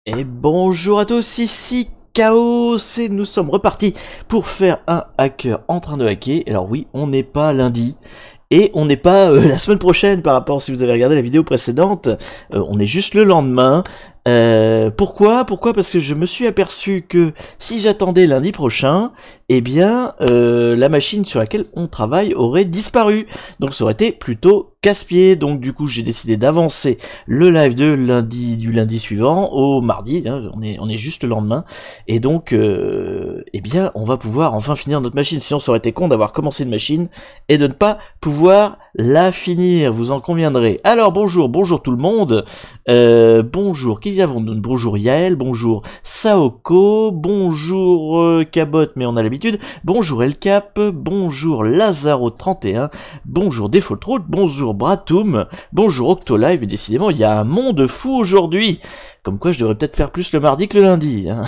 Et bonjour à tous, ici Chaos et nous sommes repartis pour faire un hacker en train de hacker. Alors oui, on n'est pas lundi et on n'est pas la semaine prochaine par rapport si vous avez regardé la vidéo précédente. On est juste le lendemain. Pourquoi Parce que je me suis aperçu que si j'attendais lundi prochain, eh bien la machine sur laquelle on travaille aurait disparu. Donc ça aurait été plutôt casse-pied. Donc du coup j'ai décidé d'avancer le live de lundi du lundi suivant au mardi. Hein, on est juste le lendemain. Et donc eh bien on va pouvoir enfin finir notre machine. Sinon ça aurait été con d'avoir commencé une machine et de ne pas pouvoir la finir. Vous en conviendrez. Alors bonjour tout le monde. Bonjour, qui y avons-nous? Bonjour Yael, bonjour Saoko, bonjour Cabot, mais on a l'habitude, bonjour Elcap, bonjour Lazaro31, bonjour Default Road, bonjour Bratoum, bonjour Octolive, mais décidément il y a un monde fou aujourd'hui. Comme quoi je devrais peut-être faire plus le mardi que le lundi. Hein.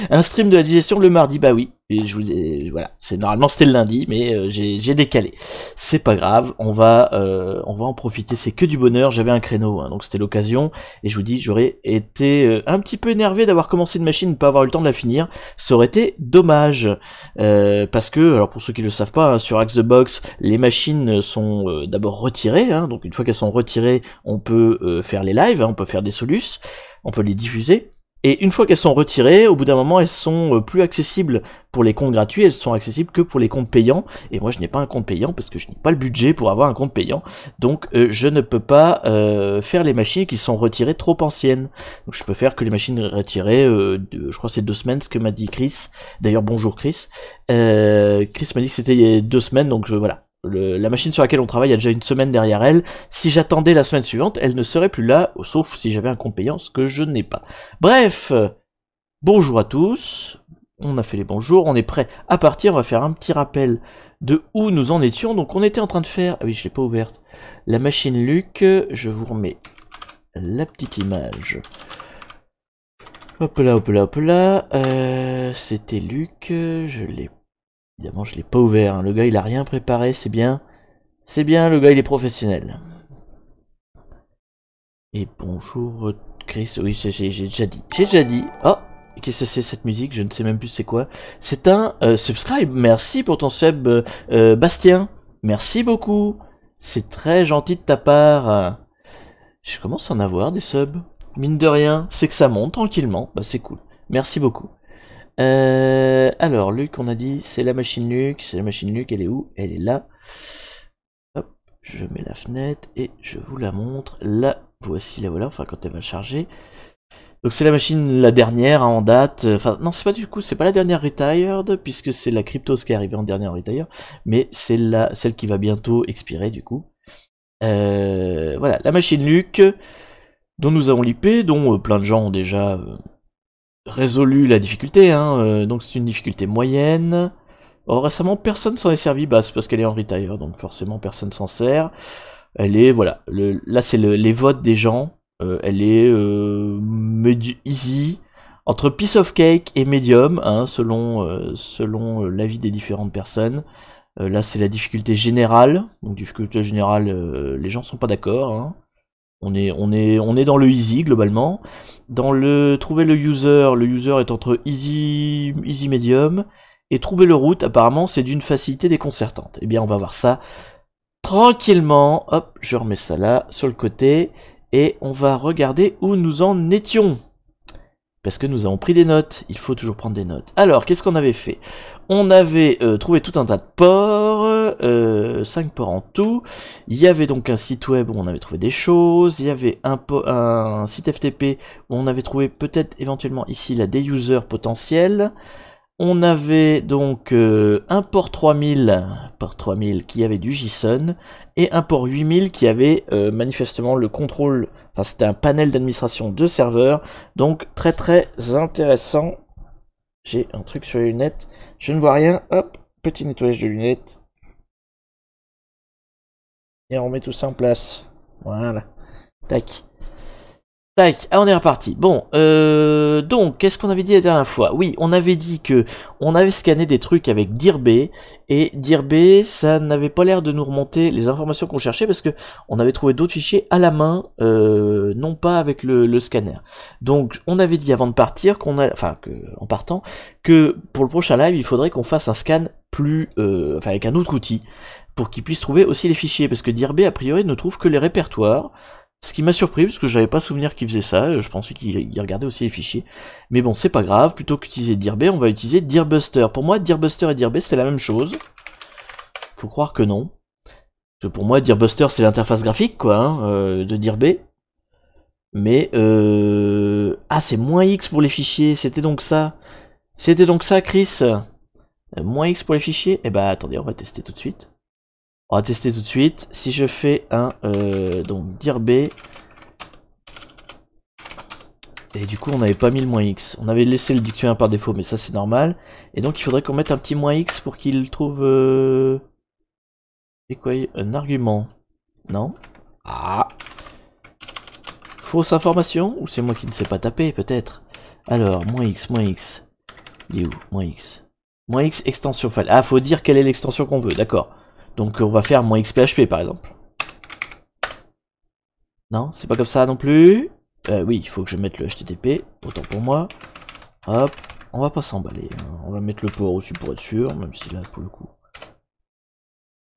Un stream de la digestion le mardi, bah oui. Et je vous dis, voilà, c'est normalement c'était le lundi, mais j'ai décalé. C'est pas grave, on va en profiter. C'est que du bonheur. J'avais un créneau, hein, donc c'était l'occasion. Et je vous dis, j'aurais été un petit peu énervé d'avoir commencé une machine, ne pas avoir eu le temps de la finir. Ça aurait été dommage, parce que, alors pour ceux qui le savent pas, hein, sur Axe the Box, les machines sont d'abord retirées. Hein, donc une fois qu'elles sont retirées, on peut faire les lives, hein, on peut faire des solus, on peut les diffuser. Et une fois qu'elles sont retirées, au bout d'un moment, elles sont plus accessibles pour les comptes gratuits, elles sont accessibles que pour les comptes payants. Et moi, je n'ai pas un compte payant parce que je n'ai pas le budget pour avoir un compte payant. Donc, je ne peux pas faire les machines qui sont retirées trop anciennes. Donc, je peux faire que les machines retirées, je crois que c'est 2 semaines, ce que m'a dit Chris. D'ailleurs, bonjour Chris. Chris m'a dit que c'était il y a 2 semaines, donc voilà. La machine sur laquelle on travaille a déjà 1 semaine derrière elle. Si j'attendais la semaine suivante, elle ne serait plus là, sauf si j'avais un compte payant, ce que je n'ai pas. Bref, bonjour à tous. On a fait les bonjours, on est prêt à partir. On va faire un petit rappel de où nous en étions. Donc on était en train de faire... Ah oui, je l'ai pas ouverte. La machine Luc, je vous remets la petite image. Hop là, hop là, hop là. C'était Luc, je l'ai... Évidemment, je l'ai pas ouvert. Hein. Le gars, il a rien préparé, c'est bien. C'est bien, le gars, il est professionnel. Et bonjour, Chris. Oui, j'ai déjà dit. J'ai déjà dit. Oh, qu'est-ce que c'est cette musique? Je ne sais même plus c'est quoi. C'est un subscribe. Merci pour ton sub, Bastien. Merci beaucoup. C'est très gentil de ta part. Je commence à en avoir des subs. Mine de rien, c'est que ça monte tranquillement. Bah, c'est cool. Merci beaucoup. Alors, Luc, on a dit, c'est la machine Luc. C'est la machine Luc, elle est où? Elle est là. Hop, je mets la fenêtre et je vous la montre. Là, voici, la voilà, enfin quand elle va charger. Donc c'est la machine, la dernière hein, en date. Enfin, non, c'est pas du coup, c'est pas la dernière retired, puisque c'est la Cryptos qui est arrivée en dernière retired. Mais c'est celle qui va bientôt expirer du coup. Voilà, la machine Luc, dont nous avons l'IP, dont plein de gens ont déjà résolu la difficulté. Hein, donc c'est une difficulté moyenne. Or, récemment, personne s'en est servi, bah, c'est parce qu'elle est en retire, donc forcément personne s'en sert. Elle est, voilà, là c'est les votes des gens. Elle est easy, entre piece of cake et medium, hein, selon l'avis des différentes personnes. Là c'est la difficulté générale, donc difficulté générale, les gens sont pas d'accord. Hein. On est dans le easy globalement. Dans le trouver le user est entre easy medium. Et trouver le route, apparemment, c'est d'une facilité déconcertante. Eh bien, on va voir ça tranquillement. Hop, je remets ça là, sur le côté. Et on va regarder où nous en étions. Parce que nous avons pris des notes. Il faut toujours prendre des notes. Alors, qu'est-ce qu'on avait fait? On avait trouvé tout un tas de ports. 5 ports en tout. Il y avait donc un site web où on avait trouvé des choses. Il y avait un site FTP où on avait trouvé peut-être éventuellement ici là des users potentiels. On avait donc un port 3000 qui avait du JSON et un port 8000 qui avait manifestement le contrôle, enfin c'était un panel d'administration de serveurs, donc très très intéressant. J'ai un truc sur les lunettes, je ne vois rien, hop, petit nettoyage de lunettes. Et on met tout ça en place, voilà, tac. Tac, ah on est reparti. Bon, donc, qu'est-ce qu'on avait dit la dernière fois? Oui, on avait dit que on avait scanné des trucs avec Dirbé, et Dirbé, ça n'avait pas l'air de nous remonter les informations qu'on cherchait, parce que on avait trouvé d'autres fichiers à la main, non pas avec le scanner. Donc, on avait dit avant de partir, en partant, que pour le prochain live, il faudrait qu'on fasse un scan plus, avec un autre outil, pour qu'il puisse trouver aussi les fichiers, parce que Dirbé, a priori, ne trouve que les répertoires. Ce qui m'a surpris, parce que j'avais pas souvenir qu'il faisait ça, je pensais qu'il regardait aussi les fichiers. Mais bon, c'est pas grave, plutôt qu'utiliser Dirbé, on va utiliser Dirbuster. Pour moi, Dirbuster et Dirbé, c'est la même chose. Faut croire que non. Parce que pour moi, Dirbuster, c'est l'interface graphique, quoi, de Dirbé. Mais, ah, c'est -X pour les fichiers, c'était donc ça. C'était donc ça, Chris. -X pour les fichiers. Eh bah, attendez, on va tester tout de suite. On va tester tout de suite. Si je fais un donc Dirbé, et du coup on n'avait pas mis le -X. On avait laissé le dictionnaire par défaut, mais ça c'est normal. Et donc il faudrait qu'on mette un petit -X pour qu'il trouve c'est quoi, un argument. Non. Ah. Fausse information, ou c'est moi qui ne sais pas taper peut-être. Alors -X. Il est où -X. -X extension file. Ah, faut dire quelle est l'extension qu'on veut, d'accord. Donc on va faire -xphp par exemple. Non, c'est pas comme ça non plus. Oui, il faut que je mette le HTTP, autant pour moi. Hop, on va pas s'emballer. Hein. On va mettre le port aussi pour être sûr, même si là, pour le coup.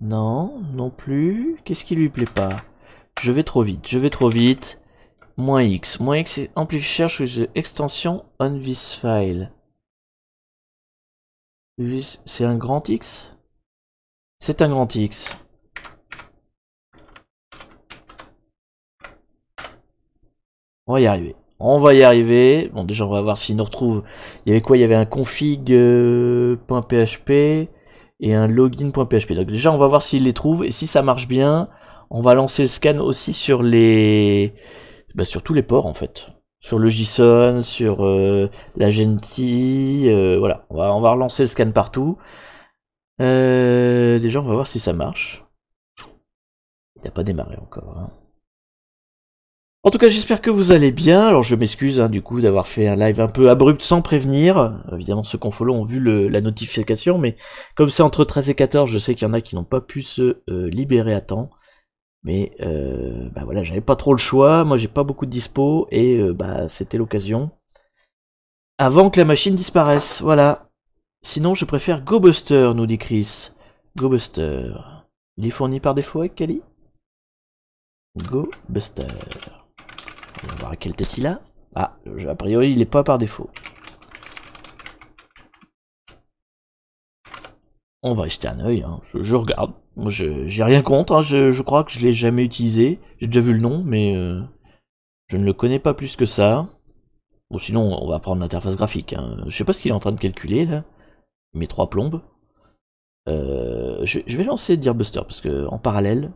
Non, non plus. Qu'est-ce qui lui plaît pas? Je vais trop vite, -X. -X amplifier with extension on this file. C'est un grand X? C'est un grand X. On va y arriver. On va y arriver. Bon, déjà, on va voir s'il nous retrouve. Il y avait quoi? Il y avait un config.php et un login.php. Donc déjà, on va voir s'il les trouve. Et si ça marche bien, on va lancer le scan aussi sur les... sur tous les ports, en fait. Sur le JSON, sur la Gentoo. Voilà, on va relancer le scan partout. Déjà, on va voir si ça marche. Il n'a pas démarré encore. Hein. En tout cas, j'espère que vous allez bien. Alors, je m'excuse du coup d'avoir fait un live un peu abrupt sans prévenir. Évidemment, ceux qu'on follow ont vu la notification, mais comme c'est entre 13 et 14, je sais qu'il y en a qui n'ont pas pu se libérer à temps. Mais voilà, j'avais pas trop le choix. Moi, j'ai pas beaucoup de dispo et c'était l'occasion. Avant que la machine disparaisse, voilà. Sinon, je préfère GoBuster, nous dit Chris. GoBuster. Il est fourni par défaut avec Kali? GoBuster. On va voir à quelle tête il a. Ah, a priori, il est pas par défaut. On va y jeter un œil, hein. Je regarde. Moi, j'ai rien contre, hein. Je crois que je l'ai jamais utilisé. J'ai déjà vu le nom, mais je ne le connais pas plus que ça. Bon, sinon, on va prendre l'interface graphique. Hein. Je sais pas ce qu'il est en train de calculer, là. Mes 3 plombes. Je vais lancer Dirbuster, parce que en parallèle...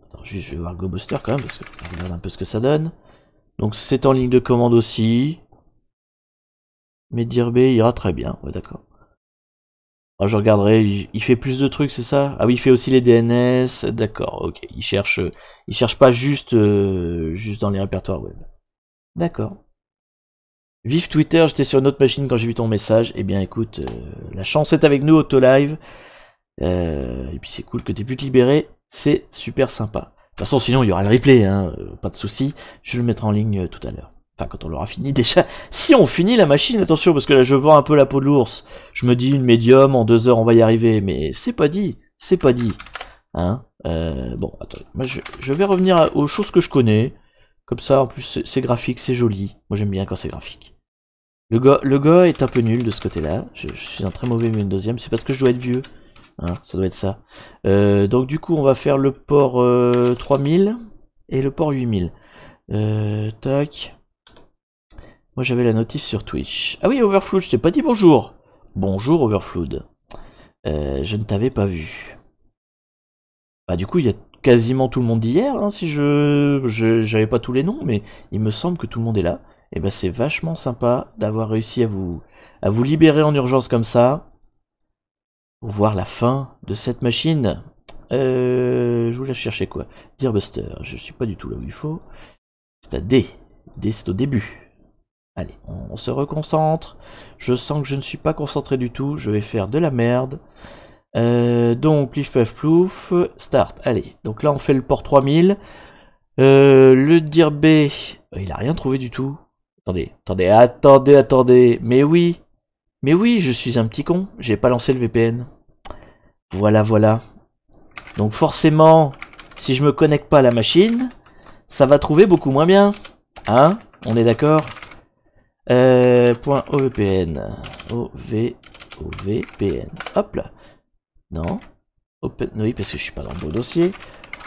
Attends, juste, je vais voir GoBuster quand même, parce que je regarde un peu ce que ça donne. Donc c'est en ligne de commande aussi. Mais Dirbé ira très bien, ouais d'accord. Ah, je regarderai, il fait plus de trucs, c'est ça? Ah oui, il fait aussi les DNS, d'accord, ok. Il cherche pas juste dans les répertoires web. D'accord. Vive Twitter, j'étais sur une autre machine quand j'ai vu ton message. Eh bien écoute, la chance est avec nous, Autolive. Et puis c'est cool que t'aies pu te libérer, c'est super sympa. De toute façon, sinon il y aura le replay, hein, pas de souci. Je le mettrai en ligne tout à l'heure. Enfin, quand on l'aura fini déjà. Si on finit la machine, attention, parce que là je vends un peu la peau de l'ours. Je me dis une médium, en 2 heures on va y arriver, mais c'est pas dit, Hein bon, attends, moi je vais revenir aux choses que je connais. Comme ça, en plus c'est graphique, c'est joli. Moi j'aime bien quand c'est graphique. Le gars est un peu nul de ce côté-là. Je suis un très mauvais Windows, c'est parce que je dois être vieux. Hein, ça doit être ça. Donc du coup, on va faire le port 3000 et le port 8000. Tac. Moi, j'avais la notice sur Twitch. Ah oui, Overflood, je t'ai pas dit bonjour. Bonjour, Overflood. Je ne t'avais pas vu. Bah du coup, il y a quasiment tout le monde d'hier, hein, si j'avais pas tous les noms, mais il me semble que tout le monde est là. Et ben c'est vachement sympa d'avoir réussi à vous libérer en urgence comme ça. Pour voir la fin de cette machine. Je voulais voulais chercher quoi? Dearbuster, je suis pas du tout là où il faut. C'est à D. D, c'est au début. Allez, on se reconcentre. Je sens que je ne suis pas concentré du tout. Je vais faire de la merde. Donc, plif, plaf, plouf. Start. Allez, donc là, on fait le port 3000. Le dire B, il a rien trouvé du tout. Attendez. Mais oui, je suis un petit con. J'ai pas lancé le VPN. Voilà. Donc forcément, si je me connecte pas à la machine, ça va trouver beaucoup moins bien. Hein? On est d'accord? .ovpn. OVPN. Hop là. Non. Oui, parce que je suis pas dans le beau dossier.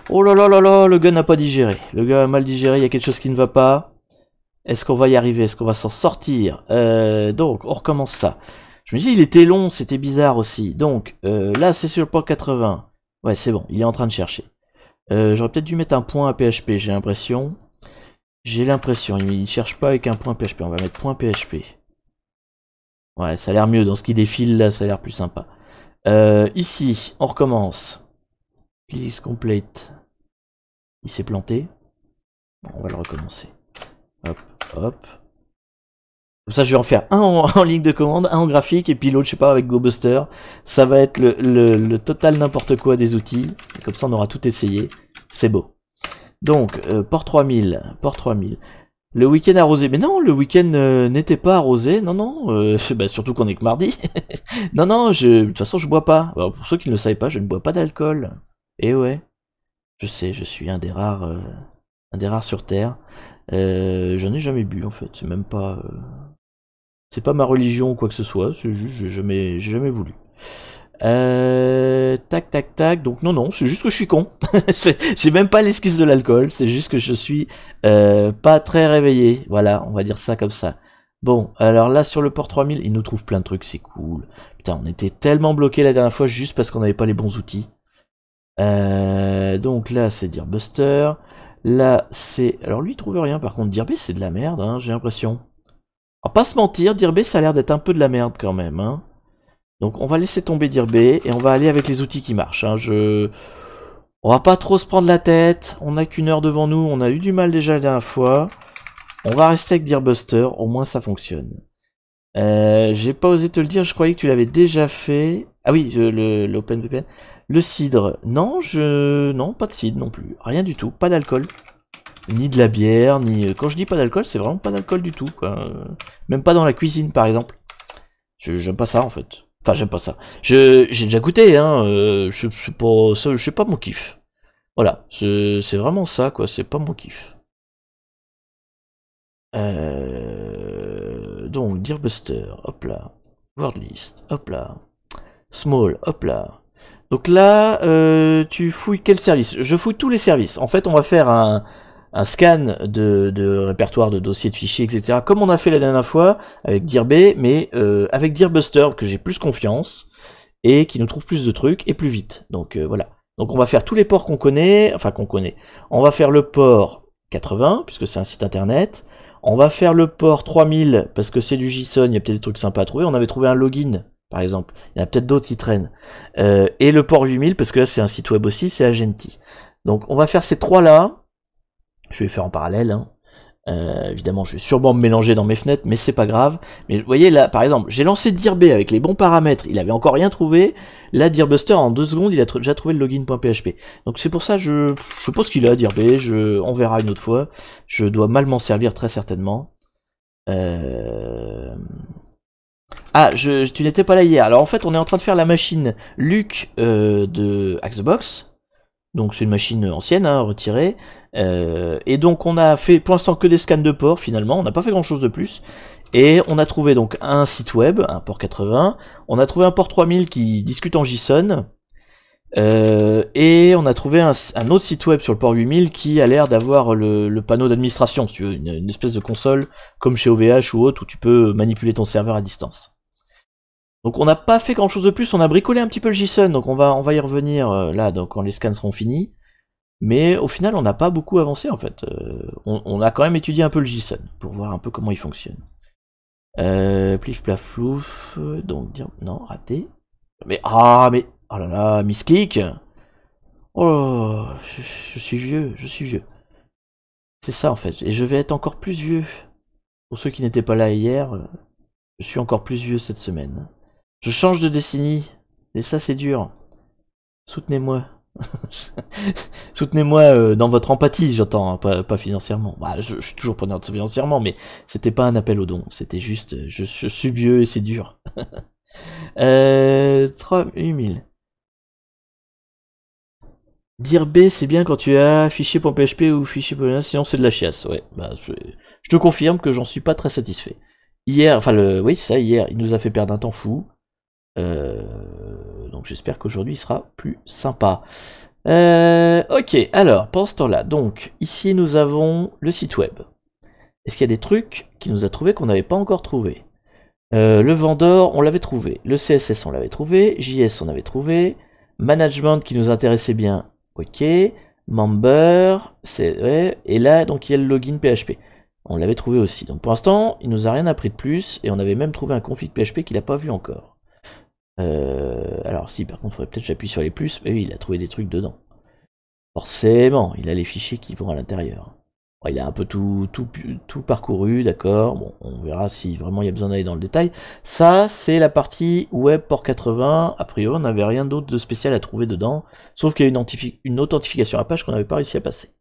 Oh là là là là, le gars n'a pas digéré. Le gars a mal digéré, il y a quelque chose qui ne va pas. Est-ce qu'on va y arriver? Est-ce qu'on va s'en sortir? Donc, on recommence ça. Je me dis, il était long, c'était bizarre aussi. Donc, là, c'est sur le port 80. Ouais, c'est bon, il est en train de chercher. J'aurais peut-être dû mettre un point à PHP, j'ai l'impression. Il cherche pas avec un point PHP. On va mettre point PHP. Ouais, ça a l'air mieux. Dans ce qui défile, là, ça a l'air plus sympa. Ici, on recommence. Please complete. Il s'est planté. Bon, on va le recommencer. Hop. Comme ça, je vais en faire un en ligne de commande, un en graphique, et puis l'autre, je sais pas, avec GoBuster. Ça va être le total n'importe quoi des outils. Et comme ça, on aura tout essayé. C'est beau. Donc, port 3000. Le week-end arrosé. Mais non, le week-end n'était pas arrosé. Non. Bah, surtout qu'on est que mardi. non, de toute façon, je bois pas. Alors, pour ceux qui ne le savaient pas, je ne bois pas d'alcool. Et ouais. Je sais, je suis un des rares sur Terre. J'en ai jamais bu en fait, c'est même pas... c'est pas ma religion ou quoi que ce soit, c'est juste j'ai jamais voulu. Tac, donc non, c'est juste que je suis con. J'ai même pas l'excuse de l'alcool, c'est juste que je suis pas très réveillé, voilà, on va dire ça comme ça. Bon, alors là sur le port 3000, il nous trouve plein de trucs, c'est cool. Putain, on était tellement bloqué la dernière fois juste parce qu'on n'avait pas les bons outils. Donc là c'est Dearbuster. Là c'est... Alors lui il trouve rien, par contre Dirbé c'est de la merde, hein, j'ai l'impression. On va pas se mentir, Dirbé ça a l'air d'être un peu de la merde quand même. Hein. Donc on va laisser tomber Dirbé et on va aller avec les outils qui marchent. Hein. On va pas trop se prendre la tête, on a qu'une heure devant nous, on a eu du mal déjà la dernière fois. On va rester avec Dearbuster, au moins ça fonctionne. J'ai pas osé te le dire, je croyais que tu l'avais déjà fait. Ah oui, l'OpenVPN. Le cidre, non, non, pas de cidre non plus, rien du tout, pas d'alcool, ni de la bière, ni... Quand je dis pas d'alcool, c'est vraiment pas d'alcool du tout, quoi. Même pas dans la cuisine, par exemple. J'aime pas ça, en fait. Enfin, j'aime pas ça. J'ai déjà goûté, hein, c'est pas mon kiff. Voilà, c'est vraiment ça, quoi, c'est pas mon kiff. Donc, Dearbuster, hop là. Wordlist, hop là. Small, hop là. Donc là, tu fouilles quel service? Je fouille tous les services. En fait, on va faire un scan de répertoire, de dossiers, de fichiers, etc. Comme on a fait la dernière fois avec Dirbé, mais avec Dearbuster, que j'ai plus confiance, et qui nous trouve plus de trucs, et plus vite. Donc voilà. Donc on va faire tous les ports qu'on connaît, enfin qu'on connaît. On va faire le port 80, puisque c'est un site internet. On va faire le port 3000, parce que c'est du JSON, il y a peut-être des trucs sympas à trouver. On avait trouvé un login, par exemple. Il y en a peut-être d'autres qui traînent. Et le port 8000, parce que là c'est un site web aussi, c'est Agenti. Donc on va faire ces trois-là. Je vais les faire en parallèle. Hein. Évidemment, je vais sûrement me mélanger dans mes fenêtres, mais c'est pas grave. Mais vous voyez là, par exemple, j'ai lancé Dirbé avec les bons paramètres, il avait encore rien trouvé. Là, Dearbuster, en 2 secondes, il a déjà trouvé le login.php. Donc c'est pour ça, je suppose qu'il a Dirbé, on verra une autre fois. Je dois mal m'en servir très certainement. Ah, tu n'étais pas là hier. Alors en fait, on est en train de faire la machine Luc de Hack-the-Box. Donc c'est une machine ancienne, hein, retirée. Et donc on a fait pour l'instant que des scans de port finalement, on n'a pas fait grand chose de plus. Et on a trouvé donc un site web, un port 80, on a trouvé un port 3000 qui discute en JSON, et on a trouvé un autre site web sur le port 8000 qui a l'air d'avoir le panneau d'administration, si tu veux, une espèce de console comme chez OVH ou autre où tu peux manipuler ton serveur à distance. Donc on n'a pas fait grand chose de plus, on a bricolé un petit peu le JSON, donc on va y revenir là donc quand les scans seront finis. Mais au final on n'a pas beaucoup avancé en fait. On a quand même étudié un peu le JSON pour voir un peu comment il fonctionne. Plif plaf flouf, donc dire non, raté. Mais oh là là, misclick. Oh, je suis vieux, je suis vieux. C'est ça en fait, et je vais être encore plus vieux. Pour ceux qui n'étaient pas là hier, je suis encore plus vieux cette semaine. Je change de décennie, et ça c'est dur. Soutenez-moi. Soutenez-moi dans votre empathie, j'entends, hein, pas financièrement. Bah, je suis toujours preneur financièrement, mais c'était pas un appel au don. C'était juste, je suis vieux et c'est dur. 8000. Dire B, c'est bien quand tu as fichier.php ou fichier.php, sinon c'est de la chiasse. Ouais, bah, je te confirme que j'en suis pas très satisfait. Hier, enfin oui, ça, hier, il nous a fait perdre un temps fou. Donc j'espère qu'aujourd'hui il sera plus sympa. Ok, alors, pendant ce temps-là, donc, ici nous avons le site web. Est-ce qu'il y a des trucs qu'il nous a trouvé qu'on n'avait pas encore trouvé? Le vendor, on l'avait trouvé. Le CSS, on l'avait trouvé. JS, on avait trouvé. Management qui nous intéressait bien. Ok. Member, c'est vrai. Et là, donc, il y a le login PHP. On l'avait trouvé aussi. Donc, pour l'instant, il nous a rien appris de plus. Et on avait même trouvé un config PHP qu'il n'a pas vu encore. Alors, si, par contre, il faudrait peut-être que j'appuie sur les plus. Mais oui, il a trouvé des trucs dedans. Forcément, il a les fichiers qui vont à l'intérieur. Bon, il a un peu tout parcouru, d'accord. Bon, on verra si vraiment il y a besoin d'aller dans le détail. Ça, c'est la partie web port 80. A priori, on n'avait rien d'autre de spécial à trouver dedans. Sauf qu'il y a une authentification à page qu'on n'avait pas réussi à passer.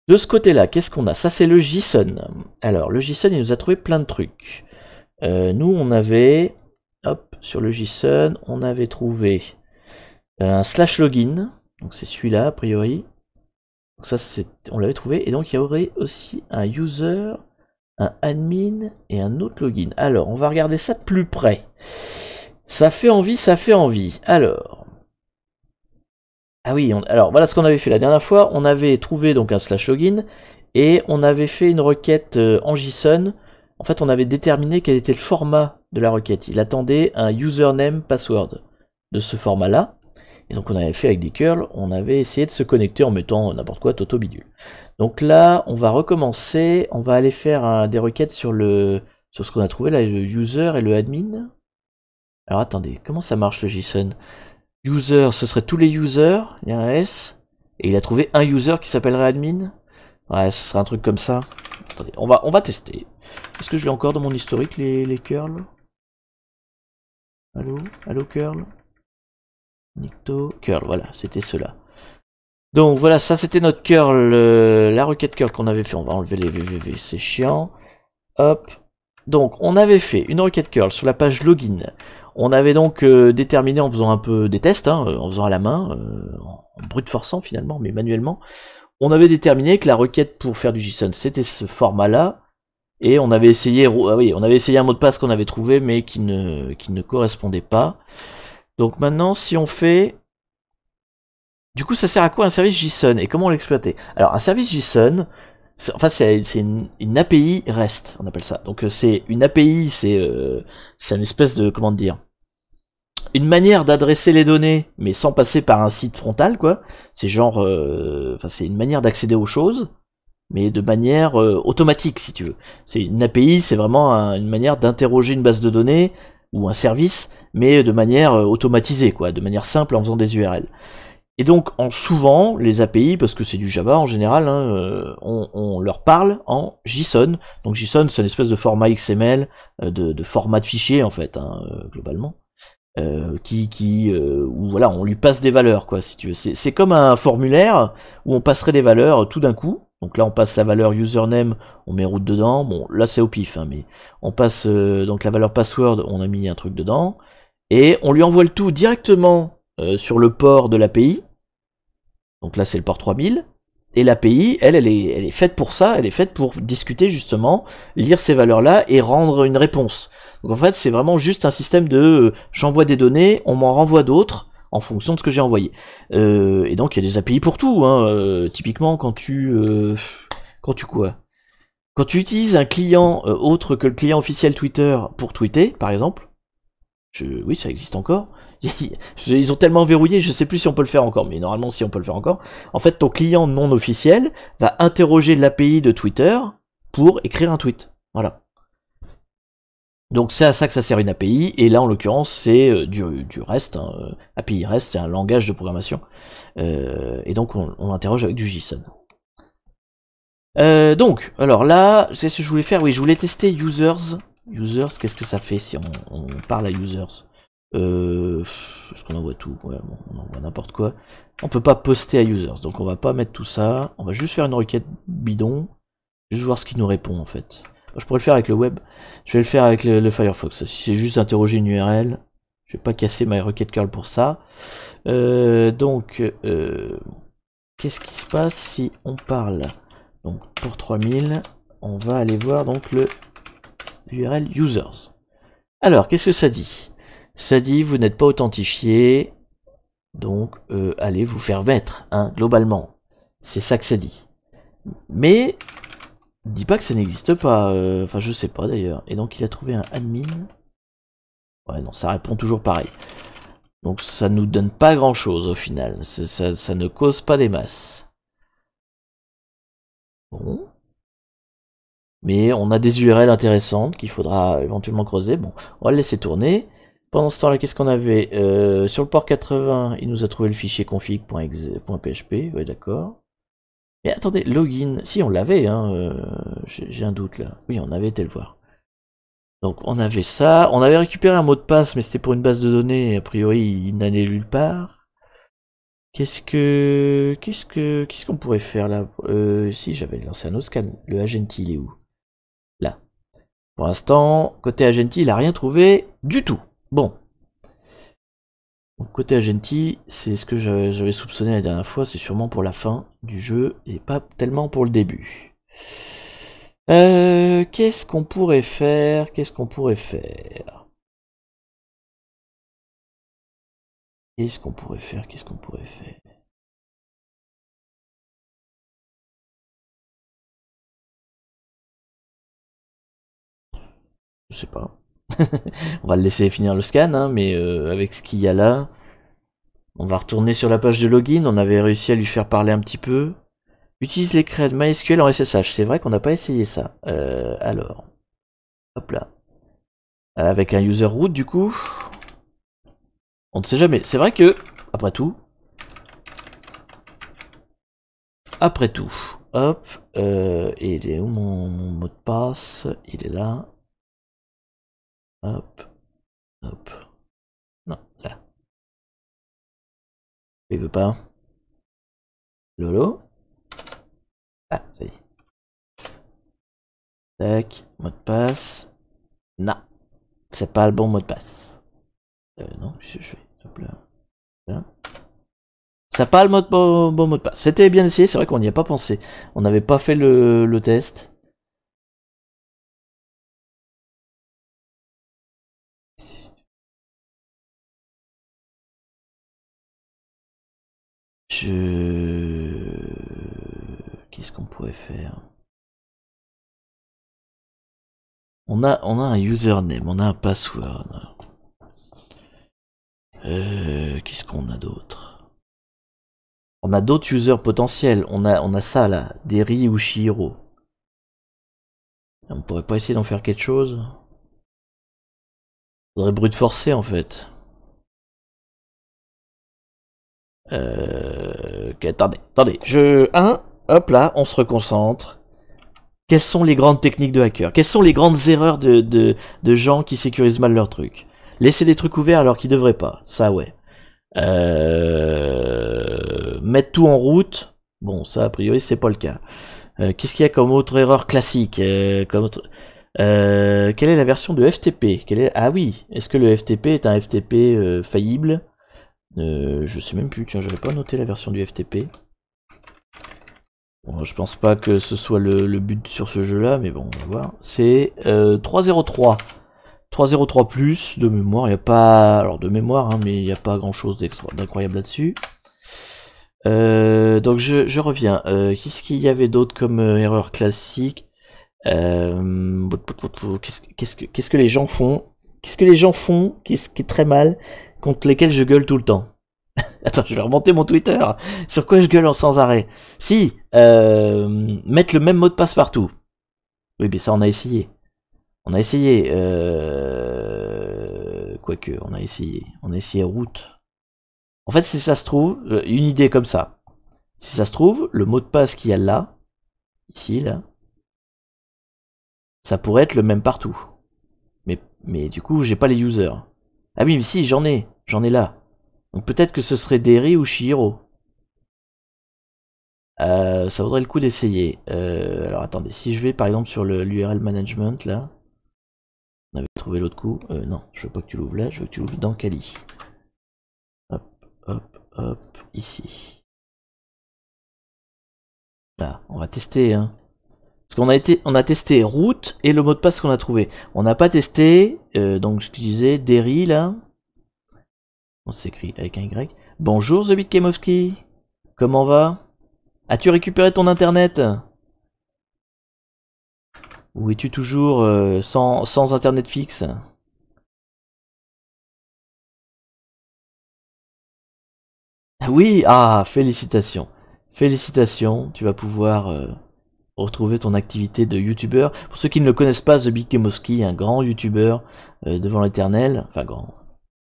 De ce côté-là, qu'est-ce qu'on a? Ça, c'est le JSON. Alors, le JSON, il nous a trouvé plein de trucs. Nous, on avait... Hop, sur le JSON, on avait trouvé un slash login. Donc c'est celui-là, a priori. Donc ça, on l'avait trouvé. Et donc il y aurait aussi un user, un admin et un autre login. Alors, on va regarder ça de plus près. Ça fait envie, ça fait envie. Alors... Ah oui, alors voilà ce qu'on avait fait la dernière fois. On avait trouvé donc un slash login et on avait fait une requête en JSON. En fait, on avait déterminé quel était le format de la requête. Il attendait un username password de ce format-là. Et donc on avait fait avec des curls, on avait essayé de se connecter en mettant n'importe quoi, Toto bidule. Donc là, on va recommencer, on va aller faire des requêtes sur ce qu'on a trouvé là, le user et le admin. Alors attendez, comment ça marche le JSON? User, ce serait tous les users, il y a un S, et il a trouvé un user qui s'appellerait admin. Ouais, ce serait un truc comme ça. Attendez, on va tester. Est-ce que je l'ai encore dans mon historique les curls? Allô? Allô curl? Nicto, curl, voilà, c'était cela. Donc voilà, ça c'était notre curl, la requête curl qu'on avait fait. On va enlever les VVV, c'est chiant. Hop. Donc on avait fait une requête curl sur la page login. On avait donc déterminé en faisant un peu des tests, hein, en faisant à la main, en brute forçant finalement, mais manuellement. On avait déterminé que la requête pour faire du JSON c'était ce format-là. Et on avait essayé, on avait essayé un mot de passe qu'on avait trouvé mais qui ne correspondait pas. Donc maintenant, si on fait... Du coup, ça sert à quoi un service JSON et comment l'exploiter? Alors, un service JSON, c'est une API REST, on appelle ça. Donc, c'est une API, c'est une espèce de, comment dire, une manière d'adresser les données, mais sans passer par un site frontal, quoi. C'est genre, c'est une manière d'accéder aux choses, mais de manière automatique, si tu veux. C'est une API, c'est vraiment une manière d'interroger une base de données ou un service, mais de manière automatisée, quoi, de manière simple en faisant des URL. Et donc, souvent, les API, parce que c'est du Java en général, hein, on leur parle en JSON. Donc JSON, c'est une espèce de format XML, de format de fichier en fait, hein, globalement, où voilà, on lui passe des valeurs, quoi, si tu veux. C'est comme un formulaire où on passerait des valeurs tout d'un coup. Donc là, on passe la valeur username, on met root dedans. Bon, là c'est au pif, hein, mais on passe donc la valeur password, on a mis un truc dedans, et on lui envoie le tout directement sur le port de l'API. Donc là c'est le port 3000, et l'API, elle est faite pour ça, elle est faite pour discuter justement, lire ces valeurs-là et rendre une réponse. Donc en fait c'est vraiment juste un système de j'envoie des données, on m'en renvoie d'autres en fonction de ce que j'ai envoyé. Et donc il y a des API pour tout, hein. Typiquement quand tu quoi? Quand tu utilises un client autre que le client officiel Twitter pour tweeter, par exemple, oui ça existe encore. Ils ont tellement verrouillé, je sais plus si on peut le faire encore, mais normalement si on peut le faire encore. En fait, ton client non officiel va interroger l'API de Twitter pour écrire un tweet. Voilà. Donc c'est à ça que ça sert une API, et là en l'occurrence c'est du REST, hein, API REST, c'est un langage de programmation, et donc on l'interroge avec du JSON. Donc, alors là, c'est ce que je voulais faire, oui, je voulais tester users. Users, qu'est-ce que ça fait si on parle à users? Est-ce qu'on envoie tout? Ouais, bon, on envoie n'importe quoi. On peut pas poster à users, donc on va pas mettre tout ça, on va juste faire une requête bidon, juste voir ce qui nous répond en fait. Je pourrais le faire avec le web, je vais le faire avec le Firefox. Si c'est juste interroger une URL, je vais pas casser ma requête curl pour ça. Donc, qu'est-ce qui se passe si on parle? Donc pour 3000, on va aller voir donc le URL users. Alors, qu'est-ce que ça dit? Ça dit vous n'êtes pas authentifié, donc allez vous faire mettre, hein, globalement. C'est ça que ça dit. Mais dit pas que ça n'existe pas, enfin je sais pas d'ailleurs. Et donc il a trouvé un admin. Ouais non, ça répond toujours pareil. Donc ça nous donne pas grand chose au final, ça ne cause pas des masses. Bon. Mais on a des URL intéressantes qu'il faudra éventuellement creuser. Bon, on va le laisser tourner. Pendant ce temps-là, qu'est-ce qu'on avait sur le port 80, il nous a trouvé le fichier config.php, ouais d'accord. Mais attendez, login, si on l'avait, hein, j'ai un doute là. Oui, on avait été le voir. Donc on avait ça, on avait récupéré un mot de passe, mais c'était pour une base de données, a priori il n'allait nulle part. Qu'est-ce qu'on pourrait faire là? Si j'avais lancé un scan, le agenti il est où? Là. Pour l'instant, côté agenti, il a rien trouvé du tout. Bon. Donc, côté agenti, c'est ce que j'avais soupçonné la dernière fois, c'est sûrement pour la fin du jeu et pas tellement pour le début. Qu'est-ce qu'on pourrait faire? Qu'est-ce qu'on pourrait faire? Qu'est-ce qu'on pourrait faire? Qu'est-ce qu'on pourrait faire? Je sais pas. On va le laisser finir le scan, hein, mais avec ce qu'il y a là, on va retourner sur la page de login. On avait réussi à lui faire parler un petit peu. Utilise les clés de MySQL en SSH. C'est vrai qu'on n'a pas essayé ça. Alors, hop là. Avec un user root du coup. On ne sait jamais. C'est vrai que, après tout, hop, et il est où mon mot de passe? Il est là. Hop, hop. Non, là. Il veut pas. Lolo. Ah, ça y est. Tac, mot de passe. Non, c'est pas le bon mot de passe. Non, qu'est-ce que je fais? Hop là. Là. Ça n'a pas le bon mot de passe. C'était bien essayé, c'est vrai qu'on n'y a pas pensé. On n'avait pas fait le test. Qu'est-ce qu'on pourrait faire? On a un username, on a un password. Qu'est-ce qu'on a d'autre? On a d'autres users potentiels. On a ça là, Derry ou Shihiro. On pourrait pas essayer d'en faire quelque chose? Faudrait brute forcer en fait. Ok, attendez. Hop là, on se reconcentre. Quelles sont les grandes techniques de hacker? Quelles sont les grandes erreurs de gens qui sécurisent mal leurs trucs? Laisser des trucs ouverts alors qu'ils devraient pas. Ça, ouais. Mettre tout en route. Bon, ça, a priori, c'est pas le cas. Qu'est-ce qu'il y a comme autre erreur classique quelle est la version de FTP? Ah oui, est-ce que le FTP est un FTP faillible? Je sais même plus, tiens, j'avais pas noté la version du FTP. Bon, je pense pas que ce soit le but sur ce jeu-là, mais bon, on va voir. C'est 303. 303 plus, de mémoire, il n'y a pas... Alors, de mémoire, hein, mais il n'y a pas grand-chose d'incroyable là-dessus. Donc, je reviens. Qu'est-ce qu'il y avait d'autre comme erreur classique? Qu'est-ce que les gens font? Qu'est-ce que les gens font qui est très mal, contre lesquels je gueule tout le temps? Attends, je vais remonter mon Twitter. Sur quoi je gueule sans arrêt? Si, mettre le même mot de passe partout. Oui, mais ça, on a essayé. On a essayé. Quoique, on a essayé. On a essayé route. En fait, si ça se trouve, une idée comme ça. Si ça se trouve, le mot de passe qu'il y a là, ici, là, ça pourrait être le même partout. Mais du coup, j'ai pas les users. Ah oui, mais si, j'en ai là. Donc peut-être que ce serait Derry ou Shihiro. Ça vaudrait le coup d'essayer. Alors attendez, si je vais par exemple sur l'URL management là, on avait trouvé l'autre coup. Non, je veux pas que tu l'ouvres là, je veux que tu l'ouvres dans Kali. Hop, hop, hop, ici. Là, on va tester, hein. Parce qu'on a testé route et le mot de passe qu'on a trouvé. On n'a pas testé, donc je disais Derry là. On s'écrit avec un Y. Bonjour The Big Kemowski. Comment va? As-tu récupéré ton internet? Ou es-tu toujours sans internet fixe? Oui, ah, félicitations. Félicitations, tu vas pouvoir retrouver ton activité de youtubeur. Pour ceux qui ne le connaissent pas, The Big Kemowski, un grand youtubeur devant l'éternel. Enfin, grand.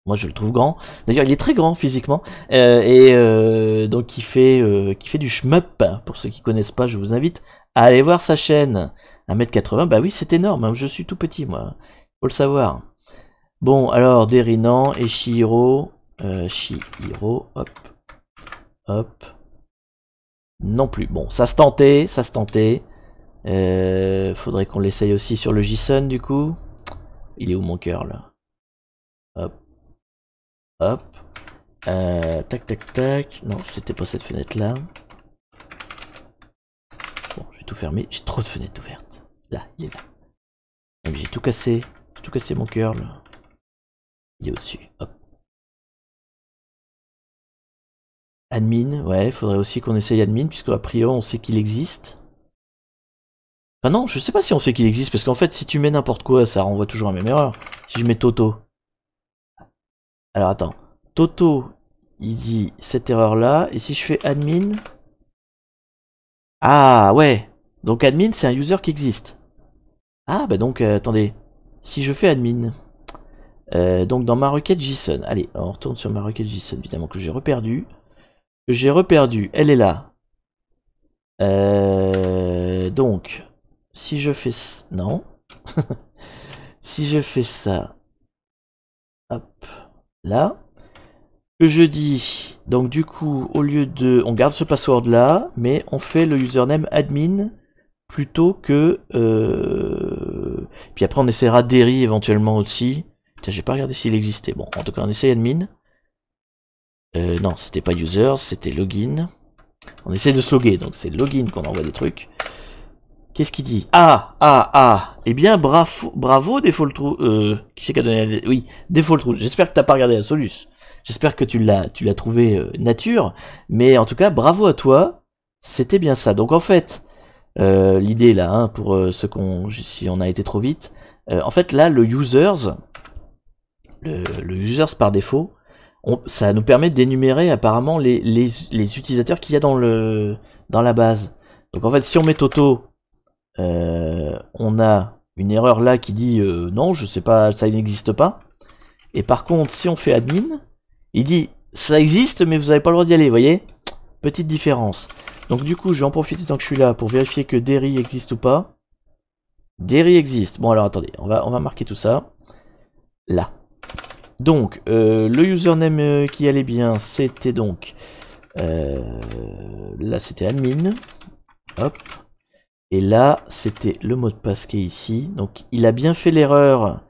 Moi, je le trouve grand. D'ailleurs, il est très grand physiquement. Donc, il fait du shmup. Pour ceux qui connaissent pas, je vous invite à aller voir sa chaîne. 1m80, bah oui, c'est énorme. Hein. Je suis tout petit, moi. Faut le savoir. Bon, alors, Derinan et Shihiro. Shihiro, hop. Hop. Non plus. Bon, ça se tentait, ça se tentait. Faudrait qu'on l'essaye aussi sur le JSON, du coup. Il est où mon cœur, là? Hop. Hop. Tac, tac, tac. Non, c'était pas cette fenêtre-là. Bon, je vais tout fermer. J'ai trop de fenêtres ouvertes. Là, il est là. J'ai tout cassé. J'ai tout cassé mon cœur, là. Il est au-dessus. Hop. Admin, ouais, faudrait aussi qu'on essaye admin, puisque a priori on sait qu'il existe. Enfin non, je sais pas si on sait qu'il existe, parce qu'en fait, si tu mets n'importe quoi, ça renvoie toujours la même erreur. Si je mets Toto. Alors attends. Toto, il dit cette erreur-là, et si je fais admin... Ah, ouais. Donc admin, c'est un user qui existe. Ah, bah donc, attendez. Si je fais admin... donc dans ma requête JSON. Allez, on retourne sur ma requête JSON, évidemment, que j'ai reperdu. Elle est là. Donc, si je fais... Non. Si je fais ça... Hop. Là. Que je dis... Donc du coup, au lieu de... On garde ce password là, mais on fait le username admin plutôt que... Puis après on essaiera Derry éventuellement aussi. Tiens, j'ai pas regardé s'il existait. Bon, en tout cas on essaye admin. Non, c'était pas user, c'était login. On essaie de se loguer, donc c'est login qu'on envoie des trucs. Qu'est-ce qu'il dit? Ah. Eh bien, bravo Default Root. Qui c'est qui a donné la... Oui, Default Root. J'espère que t'as pas regardé la Solus. J'espère que tu l'as trouvé nature. Mais en tout cas, bravo à toi. C'était bien ça. Donc en fait, l'idée là, hein, pour ceux si on a été trop vite, en fait là, le users par défaut, ça nous permet d'énumérer apparemment les utilisateurs qu'il y a dans la base. Donc en fait, si on met Toto, on a une erreur là qui dit non, je sais pas, ça n'existe pas. Et par contre, si on fait admin, il dit ça existe, mais vous n'avez pas le droit d'y aller, vous voyez? Petite différence. Donc du coup, je vais en profiter tant que je suis là pour vérifier que Derry existe ou pas. Derry existe. Bon alors attendez, on va marquer tout ça. Là. Donc, le username qui allait bien, c'était donc... là, c'était admin. Hop. Et là, c'était le mot de passe qui est ici. Donc, il a bien fait l'erreur.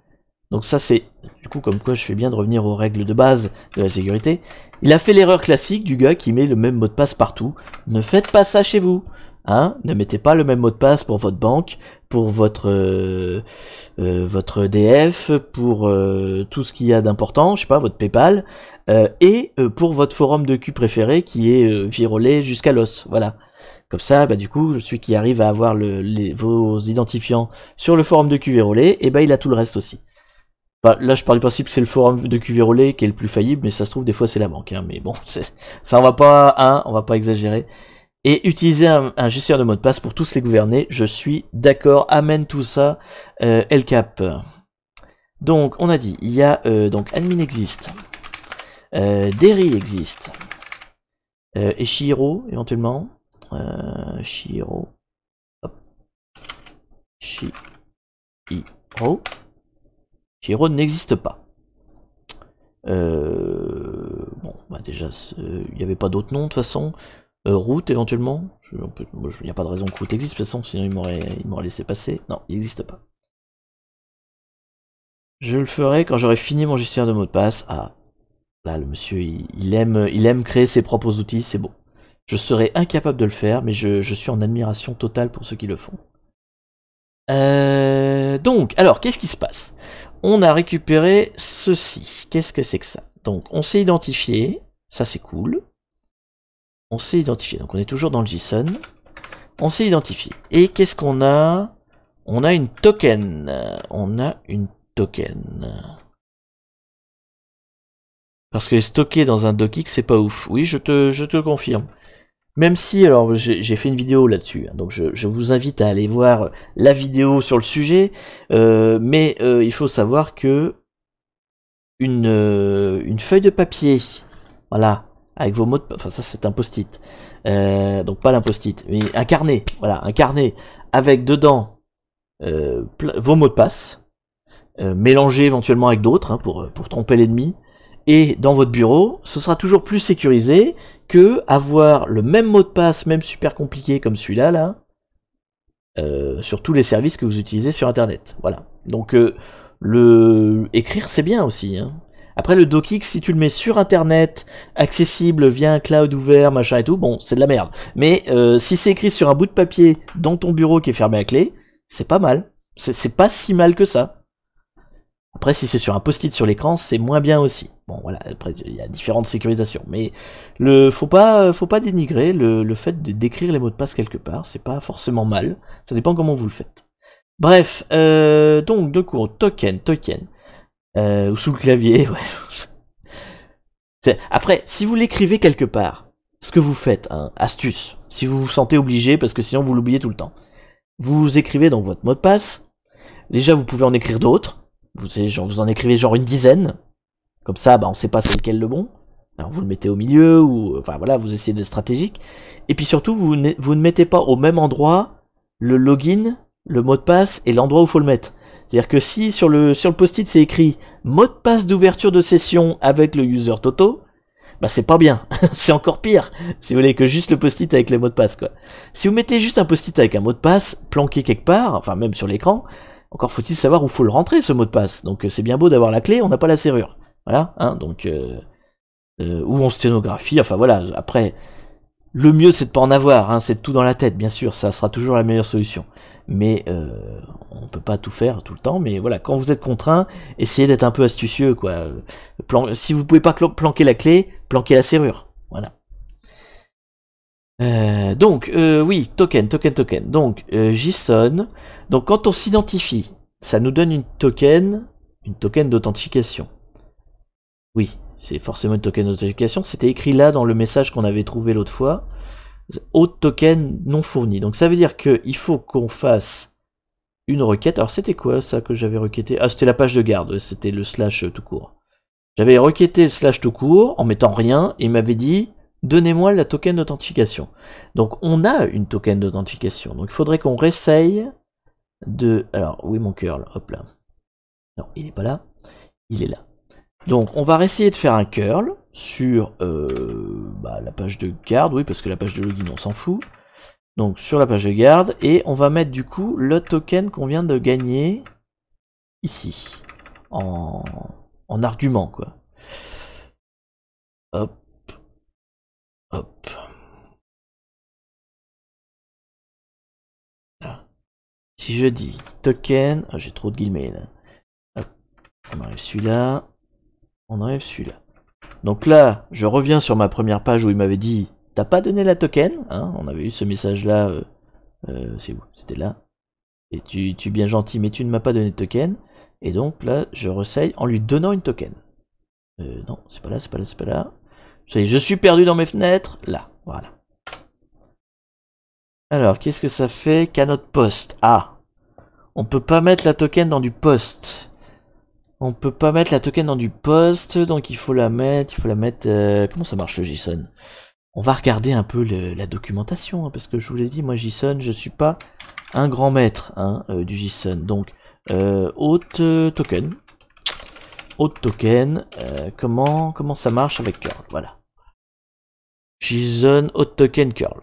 Donc ça, c'est... Du coup, comme quoi, je fais bien de revenir aux règles de base de la sécurité. Il a fait l'erreur classique du gars qui met le même mot de passe partout. Ne faites pas ça chez vous. Hein, ne mettez pas le même mot de passe pour votre banque, pour votre EDF, pour tout ce qu'il y a d'important, je sais pas, votre PayPal, et pour votre forum de cul préféré qui est virolé jusqu'à l'os. Voilà. Comme ça, bah du coup, celui qui arrive à avoir vos identifiants sur le forum de cul virolé, et bah il a tout le reste aussi. Enfin, là, je parle du principe que c'est le forum de cul virolé qui est le plus faillible, mais ça se trouve des fois c'est la banque. Hein, mais bon, ça on va pas exagérer. Et utiliser un gestionnaire de mot de passe pour tous les gouverner, je suis d'accord, amène tout ça, El Cap. Donc, on a dit, il y a, donc, admin existe, Derry existe, et Shihiro, éventuellement, Shihiro, hop, Shihiro n'existe pas. Bon, bah déjà, il n'y avait pas d'autres noms, de toute façon. Route éventuellement, il n'y a pas de raison que Route existe de toute façon, sinon il m'aurait laissé passer. Non, il n'existe pas. Je le ferai quand j'aurai fini mon gestionnaire de mot de passe. Ah, là le monsieur il aime créer ses propres outils, c'est beau. Je serais incapable de le faire, mais je suis en admiration totale pour ceux qui le font. Donc, alors qu'est-ce qui se passe? On a récupéré ceci. Qu'est-ce que c'est que ça? Donc on s'est identifié, ça c'est cool. On s'est identifié, donc on est toujours dans le JSON. On s'est identifié. Et qu'est-ce qu'on a? On a une token. On a une token. Parce que stocker dans un docx, c'est pas ouf. Oui, je te confirme. Même si, alors j'ai fait une vidéo là-dessus, donc je vous invite à aller voir la vidéo sur le sujet, mais il faut savoir que une feuille de papier, voilà, avec vos mots de passe, enfin ça c'est un post-it, donc pas l'impost-it, mais un carnet, voilà, un carnet avec dedans vos mots de passe, mélangés éventuellement avec d'autres, hein, pour tromper l'ennemi, et dans votre bureau, ce sera toujours plus sécurisé que avoir le même mot de passe, même super compliqué comme celui-là, là, sur tous les services que vous utilisez sur Internet. Voilà. Donc le écrire c'est bien aussi. Hein. Après le docx, si tu le mets sur Internet, accessible via un cloud ouvert, machin et tout, bon, c'est de la merde. Mais si c'est écrit sur un bout de papier dans ton bureau qui est fermé à clé, c'est pas mal. C'est pas si mal que ça. Après, si c'est sur un post-it sur l'écran, c'est moins bien aussi. Bon, voilà, après, il y a différentes sécurisations. Mais faut pas dénigrer le fait d'écrire les mots de passe quelque part. C'est pas forcément mal. Ça dépend comment vous le faites. Bref, donc, de coup, token. Ou sous le clavier, ouais. Après, si vous l'écrivez quelque part, ce que vous faites, hein, astuce, si vous vous sentez obligé, parce que sinon vous l'oubliez tout le temps. Vous écrivez donc votre mot de passe. Déjà, vous pouvez en écrire d'autres. Vous en écrivez genre une dizaine. Comme ça, bah, on sait pas c'est lequel le bon. Alors vous le mettez au milieu, ou enfin voilà, vous essayez d'être stratégique. Et puis surtout, vous ne mettez pas au même endroit le login, le mot de passe et l'endroit où il faut le mettre. C'est-à-dire que si sur le post-it c'est écrit mot de passe d'ouverture de session avec le user Toto, bah c'est pas bien. C'est encore pire, si vous voulez, que juste le post-it avec les mots de passe, quoi. Si vous mettez juste un post-it avec un mot de passe planqué quelque part, enfin même sur l'écran, encore faut-il savoir où faut le rentrer, ce mot de passe. Donc c'est bien beau d'avoir la clé, on n'a pas la serrure. Voilà, hein, donc ou en sténographie, enfin voilà, après, le mieux c'est de pas en avoir, hein, c'est tout dans la tête, bien sûr, ça sera toujours la meilleure solution. Mais on peut pas tout faire tout le temps, mais voilà, quand vous êtes contraint, essayez d'être un peu astucieux, quoi. Si vous pouvez pas planquer la clé, planquez la serrure, voilà. Donc, oui, token. Donc, JSON. Donc, quand on s'identifie, ça nous donne une token d'authentification. Oui, c'est forcément une token d'authentification. C'était écrit là dans le message qu'on avait trouvé l'autre fois. Autre token non fourni. Donc, ça veut dire qu'il faut qu'on fasse une requête. Alors, c'était quoi ça que j'avais requêté? Ah, c'était la page de garde. C'était le slash tout court. J'avais requêté le slash tout court en mettant rien et il m'avait dit donnez-moi la token d'authentification. Donc on a une token d'authentification. Donc il faudrait qu'on réessaye de... Alors, oui mon curl, hop là. Non, il n'est pas là. Il est là. Donc on va réessayer de faire un curl sur la page de garde. Oui, parce que la page de login, on s'en fout. Donc sur la page de garde. Et on va mettre du coup le token qu'on vient de gagner ici. En argument, quoi. Hop. Hop. Là. Si je dis token, j'ai trop de guillemets là. Hop. On enlève celui-là. On enlève celui-là. Donc là, je reviens sur ma première page où il m'avait dit t'as pas donné la token, hein, on avait eu ce message là, c'est où? C'était là. Et tu es bien gentil, mais tu ne m'as pas donné de token. Et donc là, je réessaye en lui donnant une token. Non, c'est pas là. Ça y est, je suis perdu dans mes fenêtres. Là, voilà. Alors, qu'est-ce que ça fait? Cannot post. Ah, on peut pas mettre la token dans du post. On peut pas mettre la token dans du post, donc il faut la mettre, comment ça marche le JSON? On va regarder un peu la documentation, hein, parce que je vous l'ai dit, moi JSON, je suis pas un grand maître hein, du JSON. Donc, auth token. Auth token, comment ça marche avec curl? Voilà. JSON auth token curl.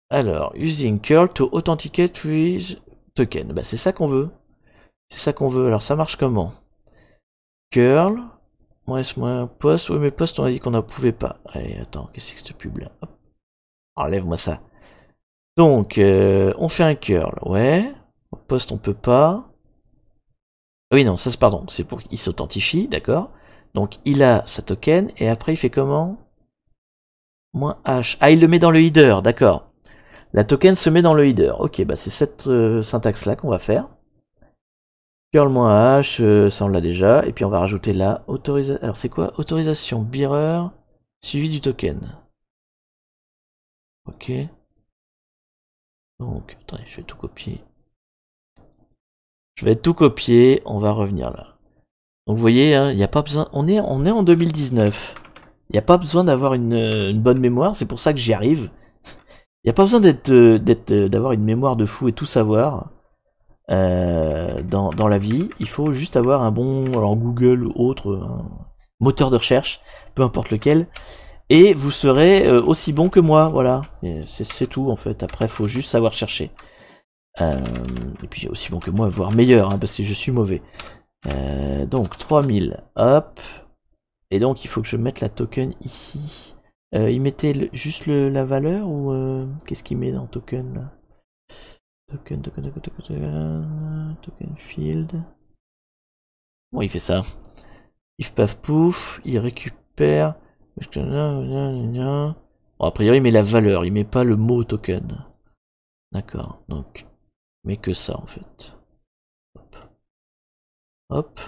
Alors, using curl to authenticate with token. Bah, c'est ça qu'on veut. C'est ça qu'on veut. Alors, ça marche comment? Curl. Moi, post. Oui, mais post, on a dit qu'on n'en pouvait pas. Allez, attends, qu'est-ce que c'est que cette pub là? Enlève-moi ça. Donc, on fait un curl. Ouais. Post, on peut pas. Oui, non, ça c'est pardon. C'est pour qu'il s'authentifie, d'accord. Donc, il a sa token. Et après, il fait comment? -h. Ah, il le met dans le header, d'accord. La token se met dans le header. Ok, bah c'est cette syntaxe-là qu'on va faire. Curl-h, ça on l'a déjà. Et puis on va rajouter là, autorisation. Alors c'est quoi? Autorisation bearer suivi du token. Ok. Donc, attendez, je vais tout copier. Je vais tout copier, on va revenir là. Donc vous voyez, il n'y a pas besoin. On est en 2019. Il n'y a pas besoin d'avoir une bonne mémoire, c'est pour ça que j'y arrive. Il n'y a pas besoin d'avoir une mémoire de fou et tout savoir. Dans la vie, il faut juste avoir un bon, alors Google ou autre, un moteur de recherche, peu importe lequel, et vous serez aussi bon que moi, voilà. C'est tout en fait. Après, faut juste savoir chercher. Et puis aussi bon que moi, voire meilleur, hein, parce que je suis mauvais. Donc 3000, hop. Et donc il faut que je mette la token ici. Il mettait juste la valeur ou qu'est-ce qu'il met dans token là? Token field. Bon, il fait ça. If paf pouf, il récupère. Bon, a priori, il met la valeur, il met pas le mot token. D'accord, donc, il met que ça en fait. Hop. Hop.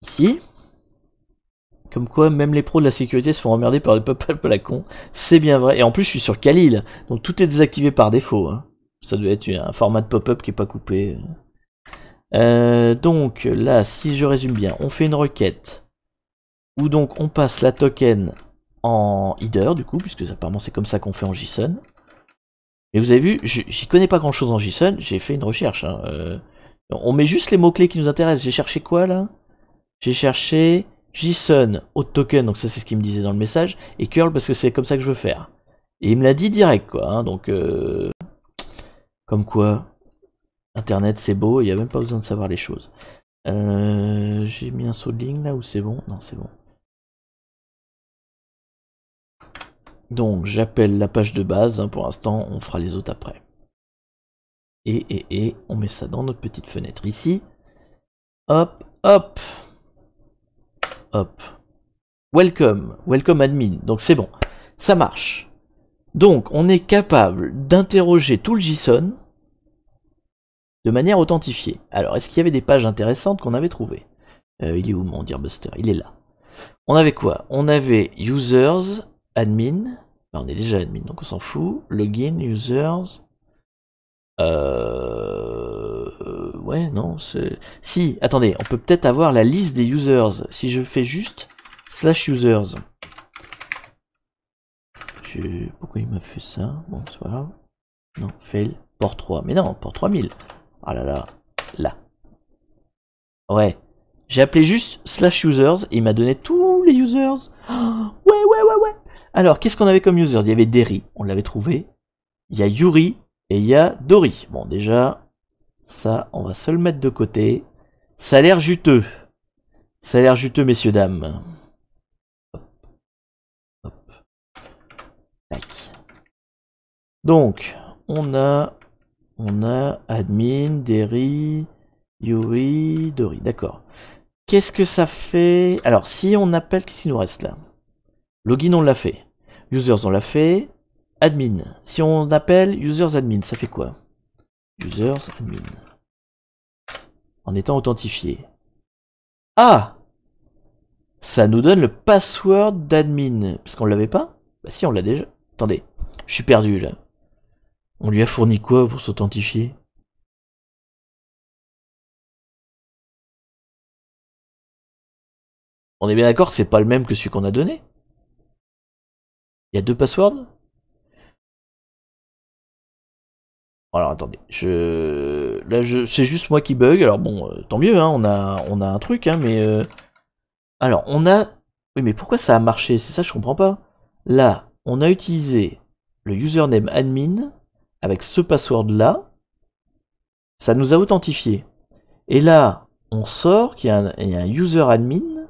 Ici. Comme quoi, même les pros de la sécurité se font emmerder par des pop-up à la con. C'est bien vrai. Et en plus, je suis sur Kali, là. Donc tout est désactivé par défaut. Hein. Ça doit être un format de pop-up qui est pas coupé. Donc là, si je résume bien, on fait une requête où donc on passe la token en header du coup, puisque apparemment c'est comme ça qu'on fait en JSON. Et vous avez vu, j'y connais pas grand chose en JSON, j'ai fait une recherche. Hein. On met juste les mots-clés qui nous intéressent. J'ai cherché quoi là? J'ai cherché JSON, auth token, donc ça c'est ce qu'il me disait dans le message, et curl parce que c'est comme ça que je veux faire. Et il me l'a dit direct quoi, hein, donc comme quoi. Internet c'est beau, il n'y a même pas besoin de savoir les choses. J'ai mis un saut de ligne là ou c'est bon? Non, c'est bon. Donc j'appelle la page de base, hein, pour l'instant on fera les autres après. Et on met ça dans notre petite fenêtre ici. Hop, hop. Hop. Welcome admin, donc c'est bon. Ça marche. Donc on est capable d'interroger tout le JSON de manière authentifiée. Alors, est-ce qu'il y avait des pages intéressantes qu'on avait trouvées? Il est où mon Dearbuster? Il est là. On avait quoi? On avait users, admin. Enfin, on est déjà admin, donc on s'en fout. Login, users. Ouais, non, c'est... Si, attendez, on peut peut-être avoir la liste des users. Si je fais juste /users. Pourquoi il m'a fait ça? Bon, c'est pas grave. Non, fail. Port 3. Mais non, port 3000. Ah là là, là. Ouais. J'ai appelé juste /users et il m'a donné tous les users. Oh, ouais. Alors, qu'est-ce qu'on avait comme users? Il y avait Derry, on l'avait trouvé. Il y a Yuri et il y a Dory. Bon, déjà, ça, on va se le mettre de côté. Ça a l'air juteux. Ça a l'air juteux, messieurs, dames. Hop. Tac. Donc, on a admin, Derry, Yuri, Dory, d'accord. Qu'est-ce que ça fait? Alors, si on appelle, qu'est-ce qu'il nous reste là? Login, on l'a fait. Users, on l'a fait. Admin. Si on appelle users admin, ça fait quoi? Users admin. En étant authentifié. Ah! Ça nous donne le password d'admin. Parce qu'on l'avait pas? Bah si, on l'a déjà. Attendez, je suis perdu là. On lui a fourni quoi pour s'authentifier? On est bien d'accord que c'est pas le même que celui qu'on a donné? Il y a deux passwords? Alors attendez, c'est juste moi qui bug. Alors bon, tant mieux, hein, on a un truc, hein, mais alors on a, oui, mais pourquoi ça a marché? C'est ça, je comprends pas. Là, on a utilisé le username admin avec ce password là, ça nous a authentifié. Et là, on sort il y a un user admin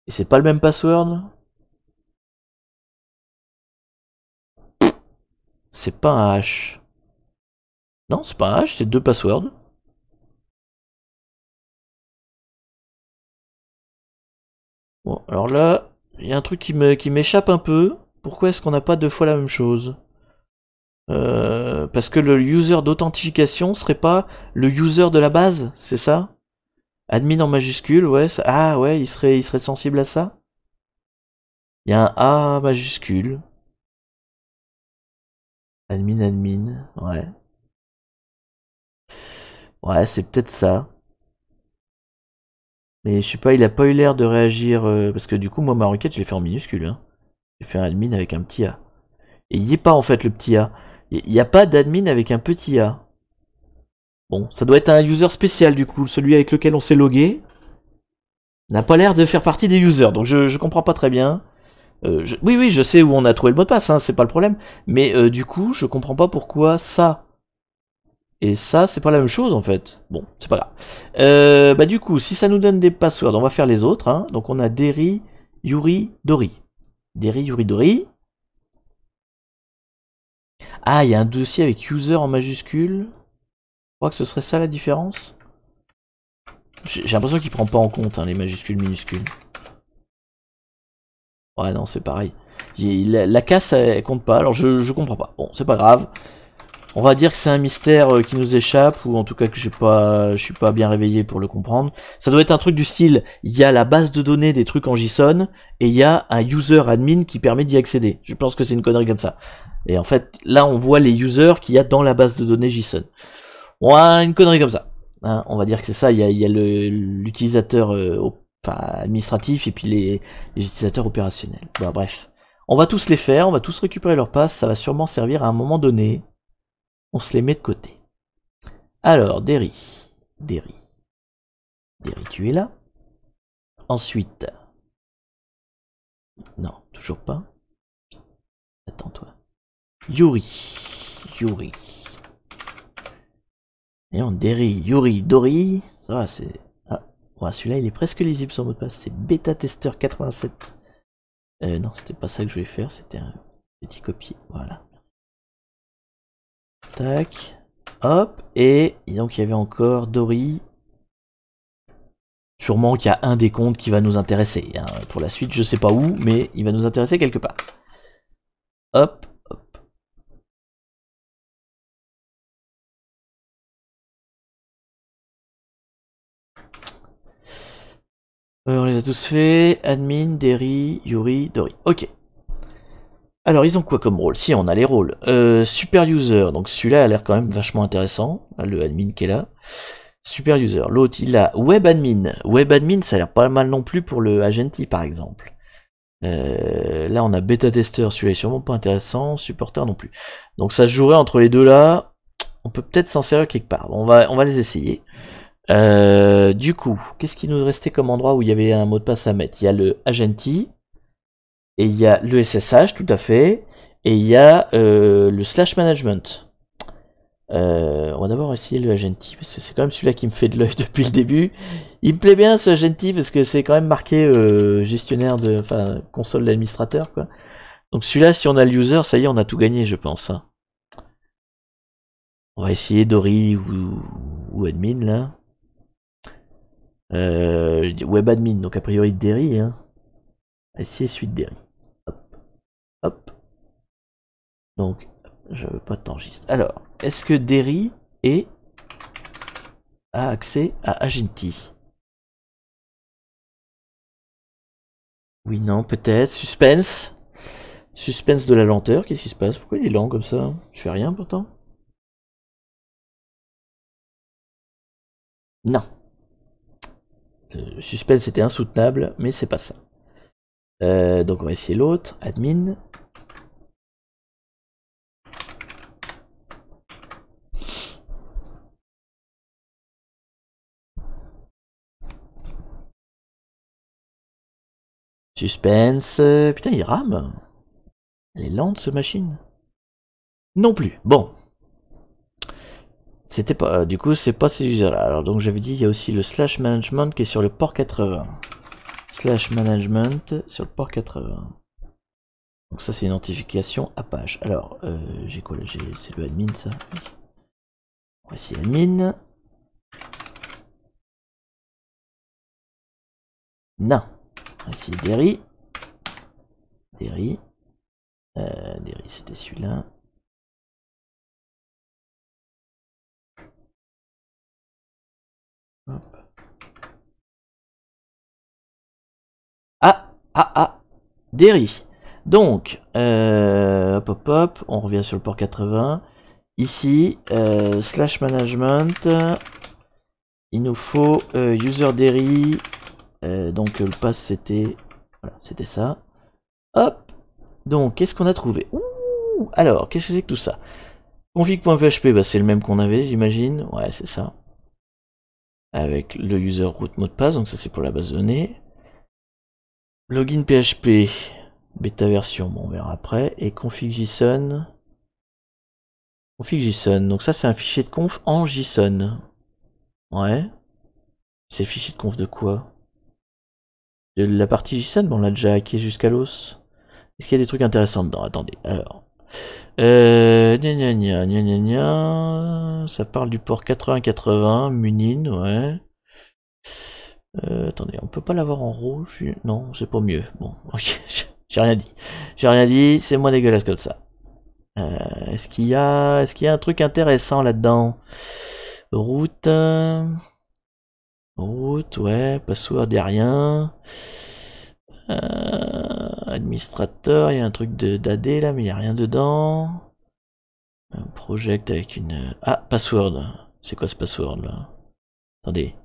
et c'est pas le même password. C'est pas un hash. Non, c'est pas un hash, c'est deux passwords. Bon, alors là, il y a un truc qui m'échappe un peu. Pourquoi est-ce qu'on n'a pas deux fois la même chose? Parce que le user d'authentification serait pas le user de la base, c'est ça? Admin en majuscule, ouais. Ah ouais, il serait sensible à ça? Il y a un A majuscule. Admin, ouais. Ouais, c'est peut-être ça. Mais je sais pas, il a pas eu l'air de réagir, parce que du coup, moi, ma requête, je l'ai fait en minuscule, hein. J'ai fait un admin avec un petit A. Et il y est pas, en fait, le petit A. Il y a pas d'admin avec un petit A. Bon, ça doit être un user spécial, du coup. Celui avec lequel on s'est logué n'a pas l'air de faire partie des users, donc je comprends pas très bien. Oui, oui, je sais où on a trouvé le mot de passe, hein, c'est pas le problème. Mais du coup, je comprends pas pourquoi ça et ça, c'est pas la même chose en fait. Bon, c'est pas grave. Bah du coup, si ça nous donne des passwords, on va faire les autres. Hein. Donc on a Derry, Yuri, Dori. Derry, Yuri, Dori. Ah, il y a un dossier avec user en majuscule. Je crois que ce serait ça la différence. J'ai l'impression qu'il prend pas en compte hein, les majuscules, minuscules. Ouais, non, c'est pareil. La casse, elle compte pas, alors je comprends pas. Bon, c'est pas grave. On va dire que c'est un mystère qui nous échappe, ou en tout cas que je suis pas bien réveillé pour le comprendre. Ça doit être un truc du style, il y a la base de données des trucs en JSON, et il y a un user admin qui permet d'y accéder. Je pense que c'est une connerie comme ça. Et en fait, là on voit les users qu'il y a dans la base de données JSON. Ouais, une connerie comme ça. Hein, on va dire que c'est ça, il y a l'utilisateur administratif et puis les utilisateurs opérationnels. Bon, bref. On va tous les faire, on va tous récupérer leur passe, ça va sûrement servir à un moment donné. On se les met de côté. Alors, Derry, tu es là. Ensuite, non, toujours pas. Attends-toi. Yuri. Et on Derry, Yuri, Dori. Ça va, c'est. Ah, ouais, celui-là, il est presque lisible son mot de passe. C'est bêta tester 87. Non, c'était pas ça que je voulais faire. C'était un petit copier. Voilà. Tac. Hop. Et donc, il y avait encore Dori. Sûrement qu'il y a un des comptes qui va nous intéresser. Hein. Pour la suite, je sais pas où, mais il va nous intéresser quelque part. Hop, hop. On les a tous fait. Admin, Derry, Yuri, Dori. Ok. Alors, ils ont quoi comme rôle? Si, on a les rôles. Super User, donc celui-là a l'air quand même vachement intéressant. Le admin qui est là. Super User. L'autre, il a Web Admin. Web Admin, ça a l'air pas mal non plus pour le Agenti, par exemple. Là, on a Beta Tester. Celui-là est sûrement pas intéressant. Supporter non plus. Donc, ça se jouerait entre les deux là. On peut peut-être s'en servir quelque part. On va les essayer. Du coup, qu'est-ce qui nous restait comme endroit où il y avait un mot de passe à mettre? Il y a le Agenti. Et il y a le SSH, tout à fait. Et il y a le slash management. On va d'abord essayer le Agenti, parce que c'est quand même celui-là qui me fait de l'œil depuis le début. Il me plaît bien ce Agenti, parce que c'est quand même marqué gestionnaire de... Enfin, console d'administrateur, quoi. Donc celui-là, si on a le user, ça y est, on a tout gagné, je pense. Hein. On va essayer Dory ou admin, là. Web admin, donc a priori Derry, hein. On va essayer suite Derry. Hop. Donc, je veux pas de tangiste. Alors, est-ce que Derry a accès à Agenti? Oui, non, peut-être. Suspense. Suspense de la lenteur, qu'est-ce qui se passe? Pourquoi il est lent comme ça? Je fais rien pourtant. Non. Le suspense était insoutenable, mais c'est pas ça. Donc on va essayer l'autre, admin. Suspense. Putain, il rame. Elle est lente, ce machine. Non plus. Bon. C'était pas. Du coup, c'est pas ces users-là. Alors, donc, j'avais dit, il y a aussi le slash management qui est sur le port 80. Slash management sur le port 80. Donc, ça, c'est une notification Apache. Alors, j'ai quoi là? C'est le admin, ça. Voici admin. Non. Voici Derry. Derry. Derry, c'était celui-là. Hop. Ah, Derry. Donc, hop, on revient sur le port 80. Ici, slash management, il nous faut user Derry. Donc le pass c'était, voilà, c'était ça. Hop. Donc, qu'est-ce qu'on a trouvé? Ouh, alors, qu'est-ce que c'est que tout ça? Config.php, bah, c'est le même qu'on avait, j'imagine. Ouais, c'est ça. Avec le user root mot de passe, donc ça c'est pour la base de données. Login PHP, bêta version, bon on verra après. Et config JSON. Config JSON, donc ça c'est un fichier de conf en JSON. Ouais. C'est le fichier de conf de quoi? De la partie JSON, bon on l'a déjà hacké jusqu'à l'os. Est-ce qu'il y a des trucs intéressants dedans? Attendez, alors. Ça parle du port 8080, Munin, ouais. Attendez, on peut pas l'avoir en rouge? Non, c'est pas mieux. Bon, ok, j'ai rien dit. J'ai rien dit, c'est moins dégueulasse comme ça. Est-ce qu'il y a un truc intéressant là-dedans? Route. Route, ouais, password, y'a rien. Administrateur, il y a un truc d'AD là, mais il n'y a rien dedans. Un project avec une... Ah, password. C'est quoi ce password là? Attendez.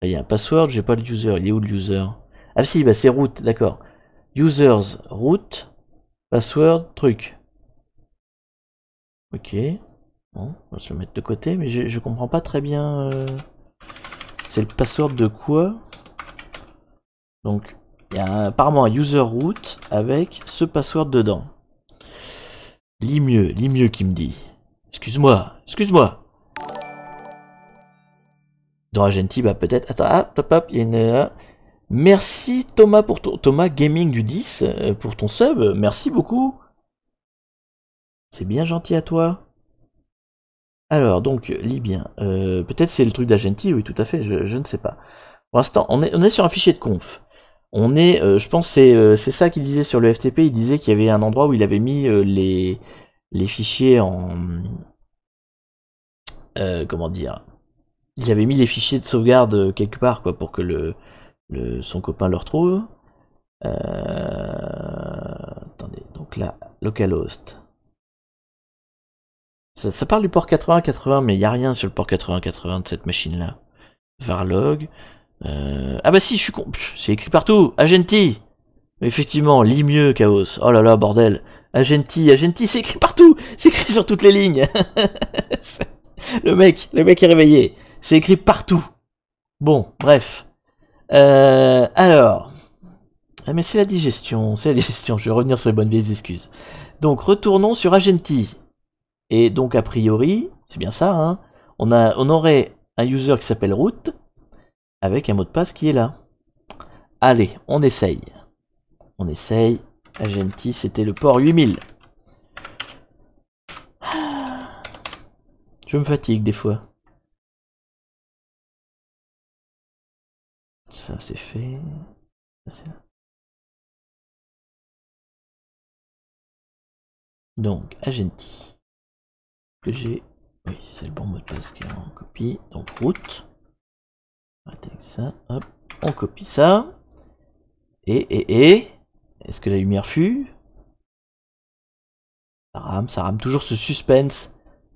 Il y a un password, j'ai pas le user. Il est où le user? Ah si, bah c'est root, d'accord. Users, root, password, truc. Ok. Bon, on va se le mettre de côté, mais je comprends pas très bien... C'est le password de quoi? Donc, il y a apparemment un user root avec ce password dedans. Lis mieux qui me dit. Excuse-moi. Dans Agenti, bah peut-être. Attends, hop, il y a une... Merci Thomas pour Thomas Gaming du 10 pour ton sub. Merci beaucoup. C'est bien gentil à toi. Alors, donc, lis bien. Peut-être c'est le truc d'Agenti, oui, tout à fait, je ne sais pas. Pour l'instant, on est sur un fichier de conf. On est, je pense c'est ça qu'il disait sur le FTP, il disait qu'il y avait un endroit où il avait mis les fichiers en... comment dire? Il avait mis les fichiers de sauvegarde quelque part, quoi, pour que son copain le retrouve. Attendez, donc là, localhost. Ça parle du port 80-80, mais il n'y a rien sur le port 80-80 de cette machine-là. Varlog. Ah bah si, je suis con. C'est écrit partout. Agenti. Effectivement, lis mieux, Chaos. Oh là là, bordel. Agenti, c'est écrit partout. C'est écrit sur toutes les lignes. le mec est réveillé. C'est écrit partout. Bon, bref. Alors. Ah mais c'est la digestion. Je vais revenir sur les bonnes vieilles excuses. Donc, retournons sur Agenti. Et donc, a priori, c'est bien ça, hein. On aurait un user qui s'appelle root, avec un mot de passe qui est là. Allez, on essaye. Agenti, c'était le port 8000. Je me fatigue des fois. Ça, c'est fait. Ça, c'est... Donc, Agenti. Que j'ai... Oui, c'est le bon mot de passe qui est en copie. Donc, route. Avec ça, hop. On copie ça. Et... Est-ce que la lumière fut? Ça rame. Toujours ce suspense.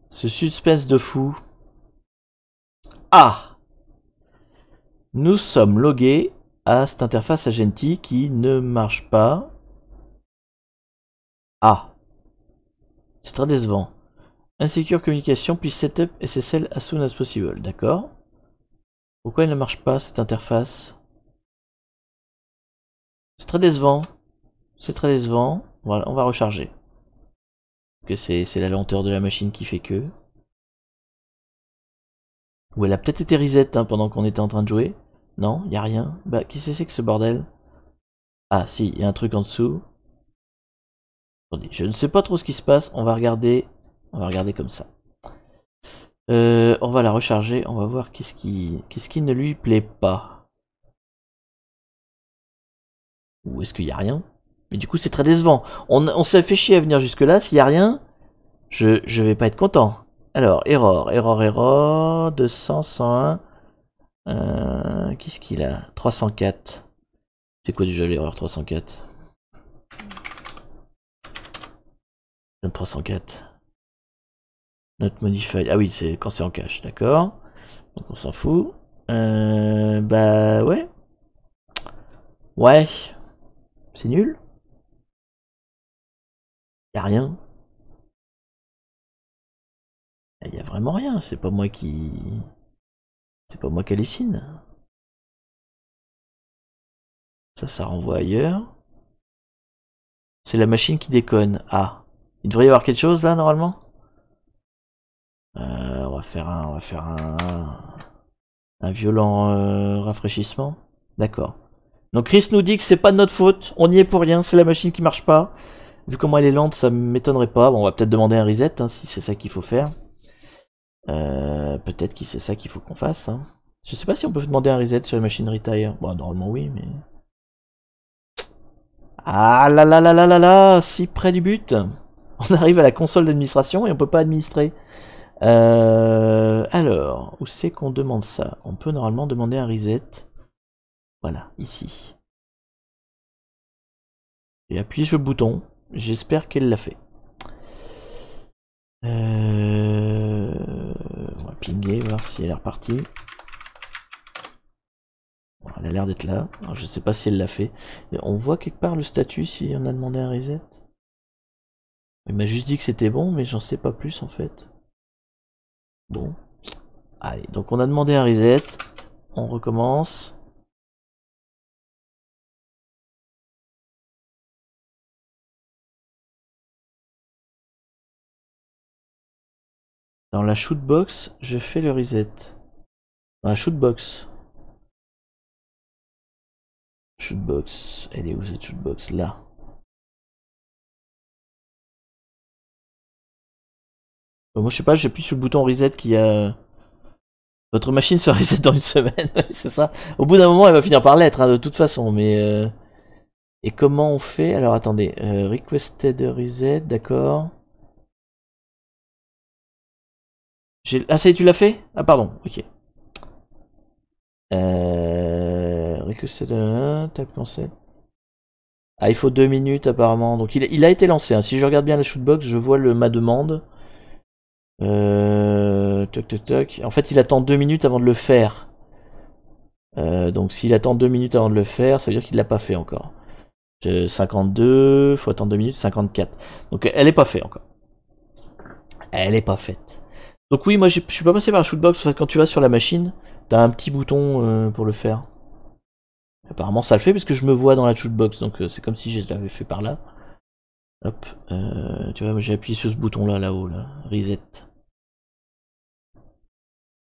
Ce suspense de fou. Ah! Nous sommes logués à cette interface Agenti qui ne marche pas. Ah! C'est très décevant. Insecure communication, please setup SSL as soon as possible. D'accord. Pourquoi il ne marche pas cette interface? C'est très décevant. C'est très décevant. Voilà, on va recharger. Parce que c'est la lenteur de la machine qui fait que. Ou elle a peut-être été reset hein, pendant qu'on était en train de jouer. Non, y a rien. Bah, qu'est-ce que c'est que ce bordel? Ah, si, il y a un truc en dessous. Attendez, je ne sais pas trop ce qui se passe. On va regarder. On va regarder comme ça. On va la recharger. On va voir qu'est-ce qui ne lui plaît pas. Ou est-ce qu'il y a rien? Mais du coup, c'est très décevant. On s'est fait chier à venir jusque-là. S'il y a rien, je vais pas être content. Alors, error, 200, 101. Qu'est-ce qu'il a? 304. C'est quoi déjà l'erreur 304? 304. Not modified. Ah oui, c'est quand c'est en cache, d'accord. Donc on s'en fout. Bah ouais. Ouais. C'est nul. Y a rien. Y a vraiment rien. C'est pas moi qui... C'est pas moi qui hallucine. Ça renvoie ailleurs. C'est la machine qui déconne. Ah. Il devrait y avoir quelque chose là normalement. On va faire un violent rafraîchissement. D'accord. Donc Chris nous dit que c'est pas de notre faute. On n'y est pour rien. C'est la machine qui marche pas. Vu comment elle est lente, ça m'étonnerait pas. Bon, on va peut-être demander un reset hein, si c'est ça qu'il faut faire. Peut-être que c'est ça qu'il faut qu'on fasse. Hein. Je sais pas si on peut demander un reset sur les machines retire. Bon, normalement oui, mais... Ah là là là là là là, si près du but. On arrive à la console d'administration et on peut pas administrer. Alors, où c'est qu'on demande ça? On peut normalement demander un reset. Voilà, ici. J'ai appuyé sur le bouton. J'espère qu'elle l'a fait. On va pinguer, voir si elle est repartie. Bon, elle a l'air d'être là. Alors, je sais pas si elle l'a fait. On voit quelque part le statut si on a demandé un reset. Il m'a juste dit que c'était bon, mais j'en sais pas plus en fait. Bon. Allez, donc on a demandé un reset. On recommence. Dans la shootbox, je fais le reset. Dans la shootbox. Shootbox. Elle est où cette shootbox? Là. Moi je sais pas, j'appuie sur le bouton reset qui a... Votre machine se reset dans une semaine, c'est ça. Au bout d'un moment, elle va finir par l'être, hein, de toute façon, mais... Et comment on fait? Alors attendez, requested reset, d'accord. Ah ça y est, tu l'as fait? Ah pardon, ok. Requested, type cancel. Ah il faut 2 minutes apparemment, donc il a été lancé, hein. Si je regarde bien la shootbox, je vois ma demande. Toc toc toc. En fait il attend 2 minutes avant de le faire. Donc s'il attend 2 minutes avant de le faire, ça veut dire qu'il l'a pas fait encore. 52, faut attendre 2 minutes, 54. Donc elle est pas faite encore. Elle est pas faite. Donc oui, moi je suis pas passé par la shootbox, en fait, quand tu vas sur la machine, t'as un petit bouton pour le faire. Apparemment ça le fait parce que je me vois dans la shootbox, donc c'est comme si je l'avais fait par là. Hop, tu vois, j'ai appuyé sur ce bouton là, là-haut, là, reset.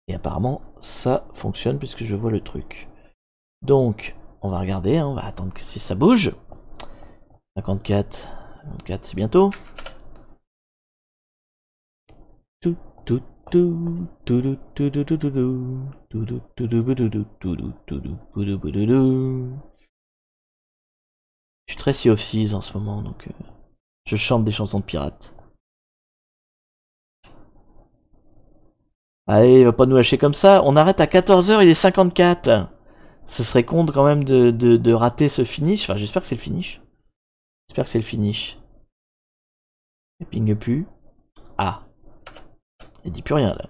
Et apparemment ça fonctionne puisque je vois le truc. Donc, on va regarder, hein, on va attendre que si ça bouge. 54, 54 c'est bientôt. Je suis très Sea of Thieves en ce moment, donc je chante des chansons de pirates. Allez, il va pas nous lâcher comme ça. On arrête à 14h, il est 54. Ce serait con quand même de rater ce finish. Enfin, j'espère que c'est le finish. J'espère que c'est le finish. pingue plus. Ah. Elle dit plus rien là.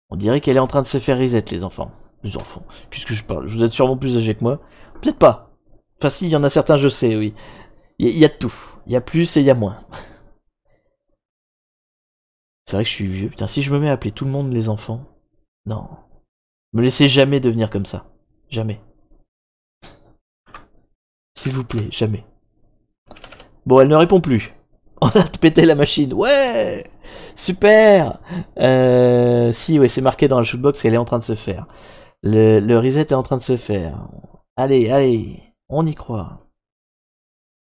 On dirait qu'elle est en train de se faire reset, les enfants. Les enfants. Qu'est-ce que je parle? Vous êtes sûrement plus âgés que moi. Peut-être pas. Enfin si, il y en a certains, je sais, oui. Il y a de tout. Il y a plus et il y a moins. C'est vrai que je suis vieux. Putain, si je me mets à appeler tout le monde les enfants... Non. Me laissez jamais devenir comme ça. Jamais. S'il vous plaît, jamais. Bon, elle ne répond plus. On a pété la machine. Ouais! Super! Si, ouais, c'est marqué dans la shootbox qu'elle est en train de se faire. Le reset est en train de se faire. Allez, allez. On y croit.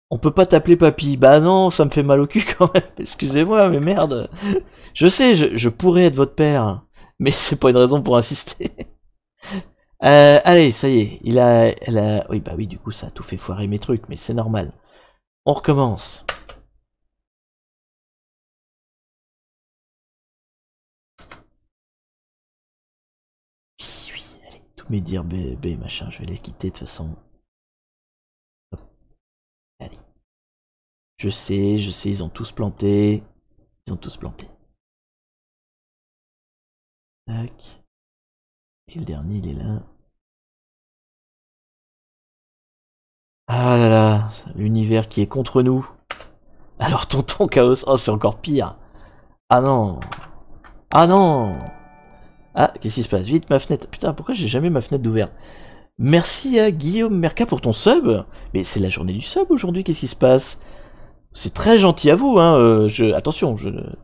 On peut pas t'appeler papy. Bah non, ça me fait mal au cul quand même. Excusez-moi, mais merde. Je sais, je pourrais être votre père. Mais c'est pas une raison pour insister. Allez, ça y est. Elle a... Oui, bah oui, du coup, ça a tout fait foirer mes trucs, mais c'est normal. On recommence. Oui, oui, allez. Tous mes dire B, machin, je vais les quitter de toute façon. Hop. Allez. Je sais, ils ont tous planté. Ils ont tous planté. Tac. Et le dernier, il est là. Ah là là, l'univers qui est contre nous. Alors tonton Chaos, oh c'est encore pire. Ah non. Ah non. Ah, qu'est-ce qui se passe? Vite ma fenêtre. Putain, pourquoi j'ai jamais ma fenêtre d'ouverte? Merci à Guillaume Merca pour ton sub. Mais c'est la journée du sub aujourd'hui, qu'est-ce qui se passe? C'est très gentil à vous, hein. Attention,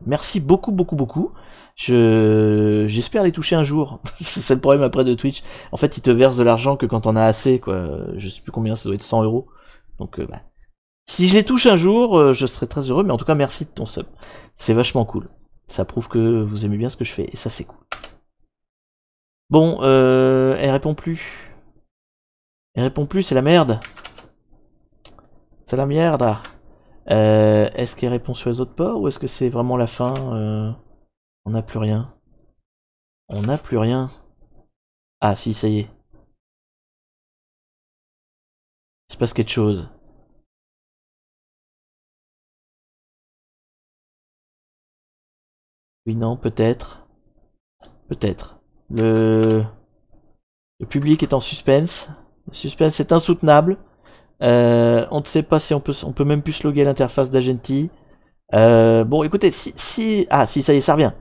merci beaucoup, beaucoup, beaucoup. J'espère les toucher un jour. C'est le problème après de Twitch. En fait, ils te versent de l'argent que quand on a assez, quoi. Je sais plus combien, ça doit être 100 €. Donc, bah, si je les touche un jour, je serai très heureux. Mais en tout cas, merci de ton sub. C'est vachement cool. Ça prouve que vous aimez bien ce que je fais. Et ça, c'est cool. Bon, elle répond plus. Elle répond plus, c'est la merde. C'est la merde. Est-ce qu'elle répond sur les autres ports ou est-ce que c'est vraiment la fin? On n'a plus rien. On n'a plus rien. Ah si, ça y est. Il se passe quelque chose. Oui, non, peut-être. Peut-être. Le public est en suspense. Le suspense est insoutenable. On ne sait pas si on peut même plus loguer l'interface d'Agenti. Bon, écoutez, ah, si, ça y est, ça revient.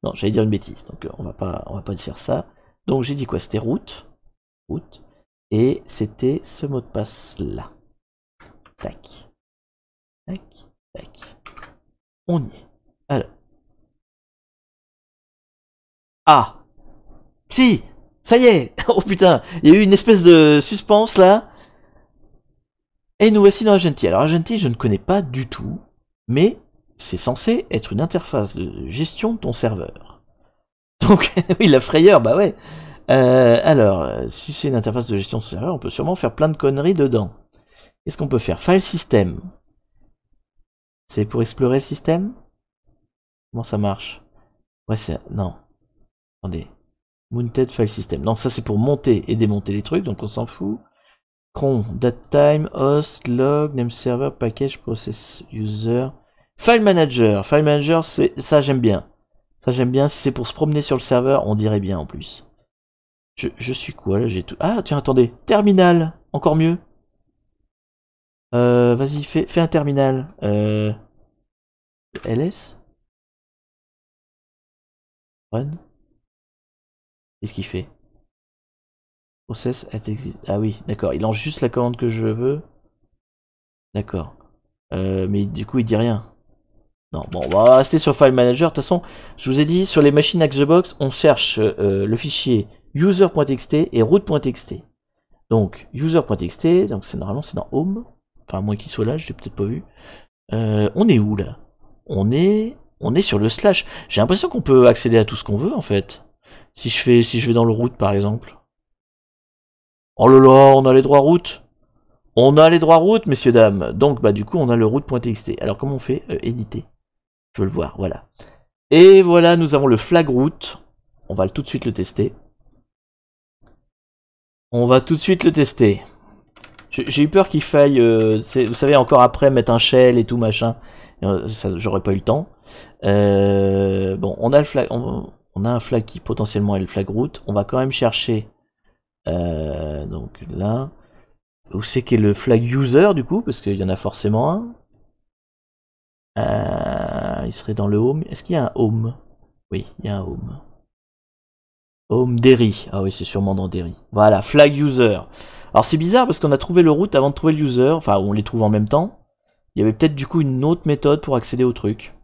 Non, j'allais dire une bêtise, donc on va pas dire ça. Donc j'ai dit quoi? C'était route. Route. Et c'était ce mot de passe là. Tac. Tac. Tac. On y est. Alors. Ah! Si! Ça y est! Oh putain! Il y a eu une espèce de suspense là. Et nous voici dans Agenti. Alors Agenti, je ne connais pas du tout. Mais c'est censé être une interface de gestion de ton serveur. Donc, oui, la frayeur, bah ouais. Alors, si c'est une interface de gestion de son serveur, on peut sûrement faire plein de conneries dedans. Qu'est-ce qu'on peut faire? File system. C'est pour explorer le système? Comment ça marche? Ouais, c'est... Non. Attendez. Mounted file system. Non, ça c'est pour monter et démonter les trucs, donc on s'en fout. Cron, datetime, host, log, name server, package, process, user. File manager. File manager, ça j'aime bien. Ça j'aime bien. Si c'est pour se promener sur le serveur, on dirait bien en plus. Je suis quoi là? J'ai tout. Ah tiens, attendez. Terminal. Encore mieux. Vas-y, fais un terminal. LS? Run? Qu'est-ce qu'il fait? Process as exist. Ah oui, d'accord. Il lance juste la commande que je veux. D'accord. Mais du coup, il dit rien. Non, bon, on va rester sur File Manager. De toute façon, je vous ai dit, sur les machines Xbox, on cherche le fichier user.txt et root.txt. Donc, user.txt, donc normalement c'est dans Home. Enfin, à moins qu'il soit là, je l'ai peut-être pas vu. On est où là? On est sur le slash. J'ai l'impression qu'on peut accéder à tout ce qu'on veut en fait. Si je vais dans le root par exemple. Oh là là, on a les droits route. On a les droits route, messieurs dames. Donc bah du coup on a le root.txt. Alors comment on fait? Éditer. Je veux le voir, voilà. Et voilà, nous avons le flag route. On va tout de suite le tester. On va tout de suite le tester. J'ai eu peur qu'il faille, vous savez, encore après mettre un shell et tout machin. J'aurais pas eu le temps. Bon, on a le flag, on a un flag qui potentiellement est le flag route. On va quand même chercher. Donc là, où c'est qu'est le flag user du coup, parce qu'il y en a forcément un. Il serait dans le home. Est-ce qu'il y a un home? Oui, il y a un home. Home Derry. Ah oui, c'est sûrement dans Derry. Voilà, flag user. Alors c'est bizarre parce qu'on a trouvé le route avant de trouver le user. Enfin, on les trouve en même temps. Il y avait peut-être du coup une autre méthode pour accéder au truc.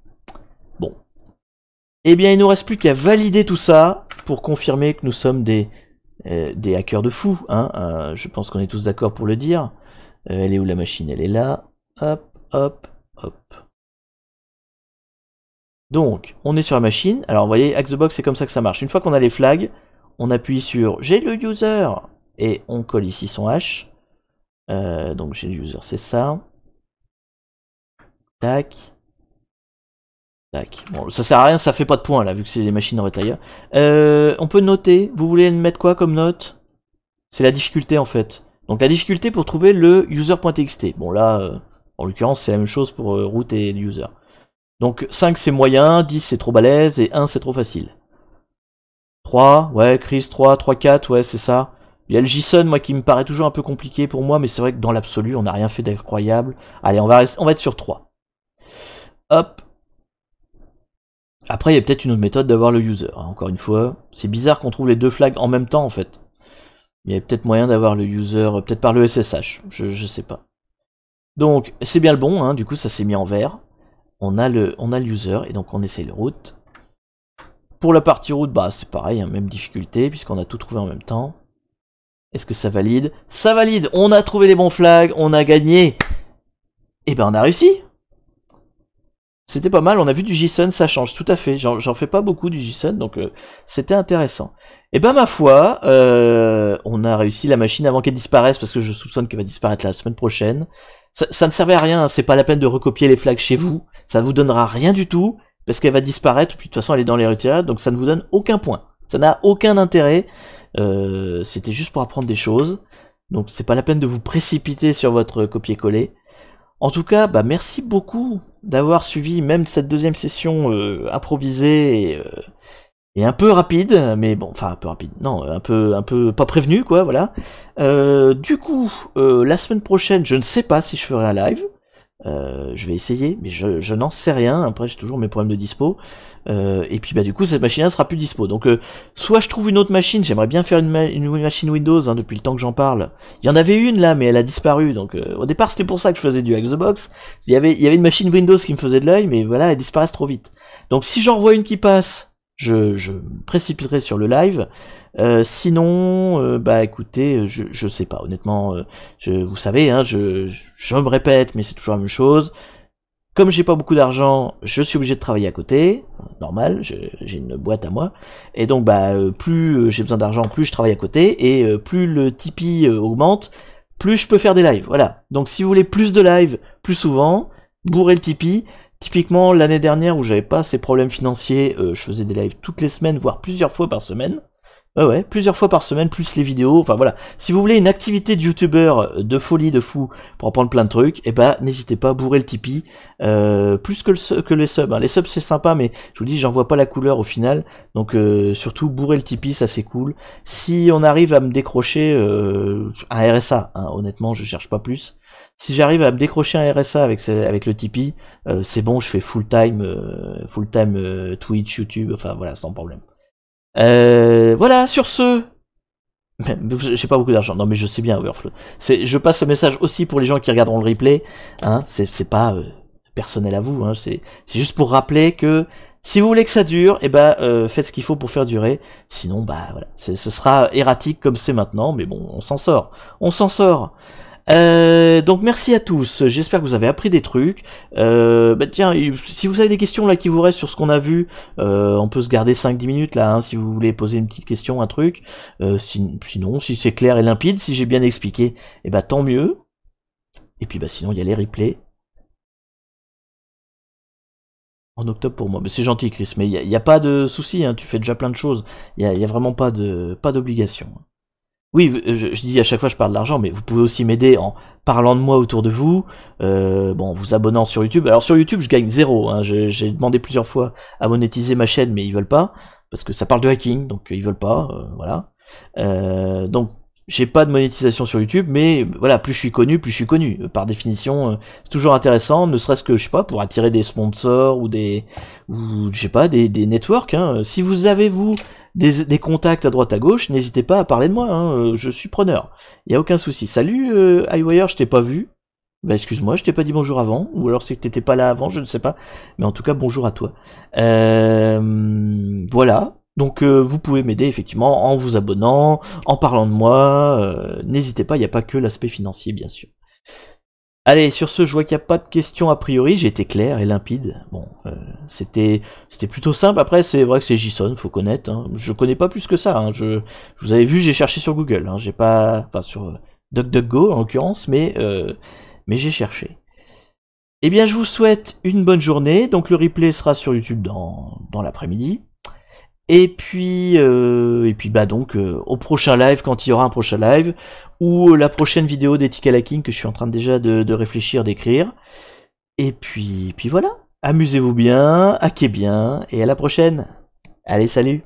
Bon. Eh bien, il nous reste plus qu'à valider tout ça pour confirmer que nous sommes des hackers de fous. Hein. Je pense qu'on est tous d'accord pour le dire. Elle est où la machine? Elle est là. Hop, hop, hop. Donc, on est sur la machine. Alors, vous voyez, Hack the Box, c'est comme ça que ça marche. Une fois qu'on a les flags, on appuie sur j'ai le user et on colle ici son hash. Donc, j'ai le user, c'est ça. Tac. Tac. Bon, ça sert à rien, ça fait pas de points là, vu que c'est des machines en retire. On peut noter. Vous voulez mettre quoi comme note? C'est la difficulté en fait. Donc, la difficulté pour trouver le user.txt. Bon, là, en l'occurrence, c'est la même chose pour root et user. Donc 5 c'est moyen, 10 c'est trop balèze, et 1 c'est trop facile. 3, ouais, Chris, 3, 3, 4, ouais, c'est ça. Il y a le JSON, moi, qui me paraît toujours un peu compliqué pour moi, mais c'est vrai que dans l'absolu, on n'a rien fait d'incroyable. Allez, on va être sur 3. Hop. Après, il y a peut-être une autre méthode d'avoir le user, hein, encore une fois. C'est bizarre qu'on trouve les deux flags en même temps, en fait. Il y a peut-être moyen d'avoir le user, peut-être par le SSH, je sais pas. Donc, c'est bien le bon, hein, du coup, ça s'est mis en vert. On a le user, et donc on essaye le root. Pour la partie route, bah c'est pareil, hein, même difficulté, puisqu'on a tout trouvé en même temps. Est-ce que ça valide? Ça valide! On a trouvé les bons flags, on a gagné! Et ben on a réussi! C'était pas mal, on a vu du JSON, ça change, tout à fait. J'en fais pas beaucoup du JSON, donc c'était intéressant. Et ben ma foi, on a réussi la machine avant qu'elle disparaisse, parce que je soupçonne qu'elle va disparaître la semaine prochaine. Ça ne servait à rien, hein, c'est pas la peine de recopier les flags chez vous, ça vous donnera rien du tout, parce qu'elle va disparaître, puis de toute façon elle est dans les retirades, donc ça ne vous donne aucun point. Ça n'a aucun intérêt, c'était juste pour apprendre des choses, donc c'est pas la peine de vous précipiter sur votre copier-coller. En tout cas, bah merci beaucoup d'avoir suivi même cette deuxième session improvisée et un peu rapide, mais bon, enfin un peu rapide, non, un peu pas prévenu quoi, voilà. Du coup, la semaine prochaine, je ne sais pas si je ferai un live. Je vais essayer, mais je n'en sais rien. Après, j'ai toujours mes problèmes de dispo. Et puis, bah, du coup, cette machine-là sera plus dispo. Donc, soit je trouve une autre machine. J'aimerais bien faire une machine Windows, hein, depuis le temps que j'en parle. Il y en avait une là, mais elle a disparu. Donc, au départ, c'était pour ça que je faisais du Hack the Box. Il y avait une machine Windows qui me faisait de l'œil, mais voilà, elle disparaît trop vite. Donc, si j'en revois une qui passe, je me précipiterai sur le live. Sinon, bah écoutez, je sais pas, honnêtement, vous savez, hein, je me répète, mais c'est toujours la même chose. Comme j'ai pas beaucoup d'argent, je suis obligé de travailler à côté, normal, j'ai une boîte à moi, et donc bah plus j'ai besoin d'argent, plus je travaille à côté, et plus le Tipeee augmente, plus je peux faire des lives, voilà. Donc si vous voulez plus de lives, plus souvent, bourrez le Tipeee. Typiquement l'année dernière où j'avais pas ces problèmes financiers, je faisais des lives toutes les semaines, voire plusieurs fois par semaine. Ouais, plusieurs fois par semaine, plus les vidéos, enfin voilà. Si vous voulez une activité de youtubeur de folie, de fou, pour apprendre plein de trucs, eh ben, n'hésitez pas à bourrer le Tipeee, plus que les subs. Hein. Les subs c'est sympa, mais je vous dis, j'en vois pas la couleur au final, donc surtout bourrer le Tipeee, ça c'est cool. Si on arrive à me décrocher un RSA, hein, honnêtement, je cherche pas plus. Si j'arrive à me décrocher un RSA avec le Tipeee, c'est bon, je fais full time Twitch, YouTube, enfin voilà, sans problème. Voilà, sur ce, j'ai pas beaucoup d'argent, non mais je sais bien Overflow. Je passe ce message aussi pour les gens qui regarderont le replay, hein, c'est pas personnel à vous, hein, c'est juste pour rappeler que si vous voulez que ça dure, et ben faites ce qu'il faut pour faire durer, sinon bah voilà, ce sera erratique comme c'est maintenant, mais bon, on s'en sort, on s'en sort. Donc merci à tous, j'espère que vous avez appris des trucs. Bah tiens, si vous avez des questions là qui vous restent sur ce qu'on a vu, on peut se garder 5-10 minutes là, hein, si vous voulez poser une petite question, un truc. Sinon, si c'est clair et limpide, si j'ai bien expliqué, et bah tant mieux. Et puis bah sinon il y a les replays. En octobre pour moi, mais c'est gentil Chris, mais il y a pas de souci, hein, tu fais déjà plein de choses, il y a vraiment pas d'obligation. Oui, je dis à chaque fois je parle de l'argent, mais vous pouvez aussi m'aider en parlant de moi autour de vous, bon, vous abonnant sur YouTube. Alors sur YouTube, je gagne zéro, hein. J'ai demandé plusieurs fois à monétiser ma chaîne, mais ils veulent pas, parce que ça parle de hacking, donc ils veulent pas, voilà. Donc j'ai pas de monétisation sur YouTube, mais voilà, plus je suis connu, plus je suis connu. Par définition, c'est toujours intéressant, ne serait-ce que, je sais pas, pour attirer des sponsors ou je sais pas, des networks, hein. Si vous avez, vous, des contacts à droite à gauche, n'hésitez pas à parler de moi, hein, je suis preneur. Y a aucun souci. Salut, iWire, je t'ai pas vu. Bah excuse-moi, je t'ai pas dit bonjour avant, ou alors c'est que t'étais pas là avant, je ne sais pas. Mais en tout cas, bonjour à toi. Voilà. Donc vous pouvez m'aider effectivement en vous abonnant, en parlant de moi. N'hésitez pas, il n'y a pas que l'aspect financier, bien sûr. Allez, sur ce, je vois qu'il n'y a pas de questions a priori. J'ai été clair et limpide. Bon, c'était plutôt simple. Après, c'est vrai que c'est JSON, faut connaître. Hein. Je connais pas plus que ça. Hein. Vous avez vu, j'ai cherché sur Google. Hein. J'ai pas, enfin sur DuckDuckGo en l'occurrence, mais j'ai cherché. Eh bien, je vous souhaite une bonne journée. Donc le replay sera sur YouTube dans l'après-midi. Et puis bah donc au prochain live, quand il y aura un prochain live, ou la prochaine vidéo d'Ethical Hacking que je suis en train déjà de réfléchir, d'écrire. Et puis voilà. Amusez-vous bien, hackez bien, et à la prochaine. Allez, salut!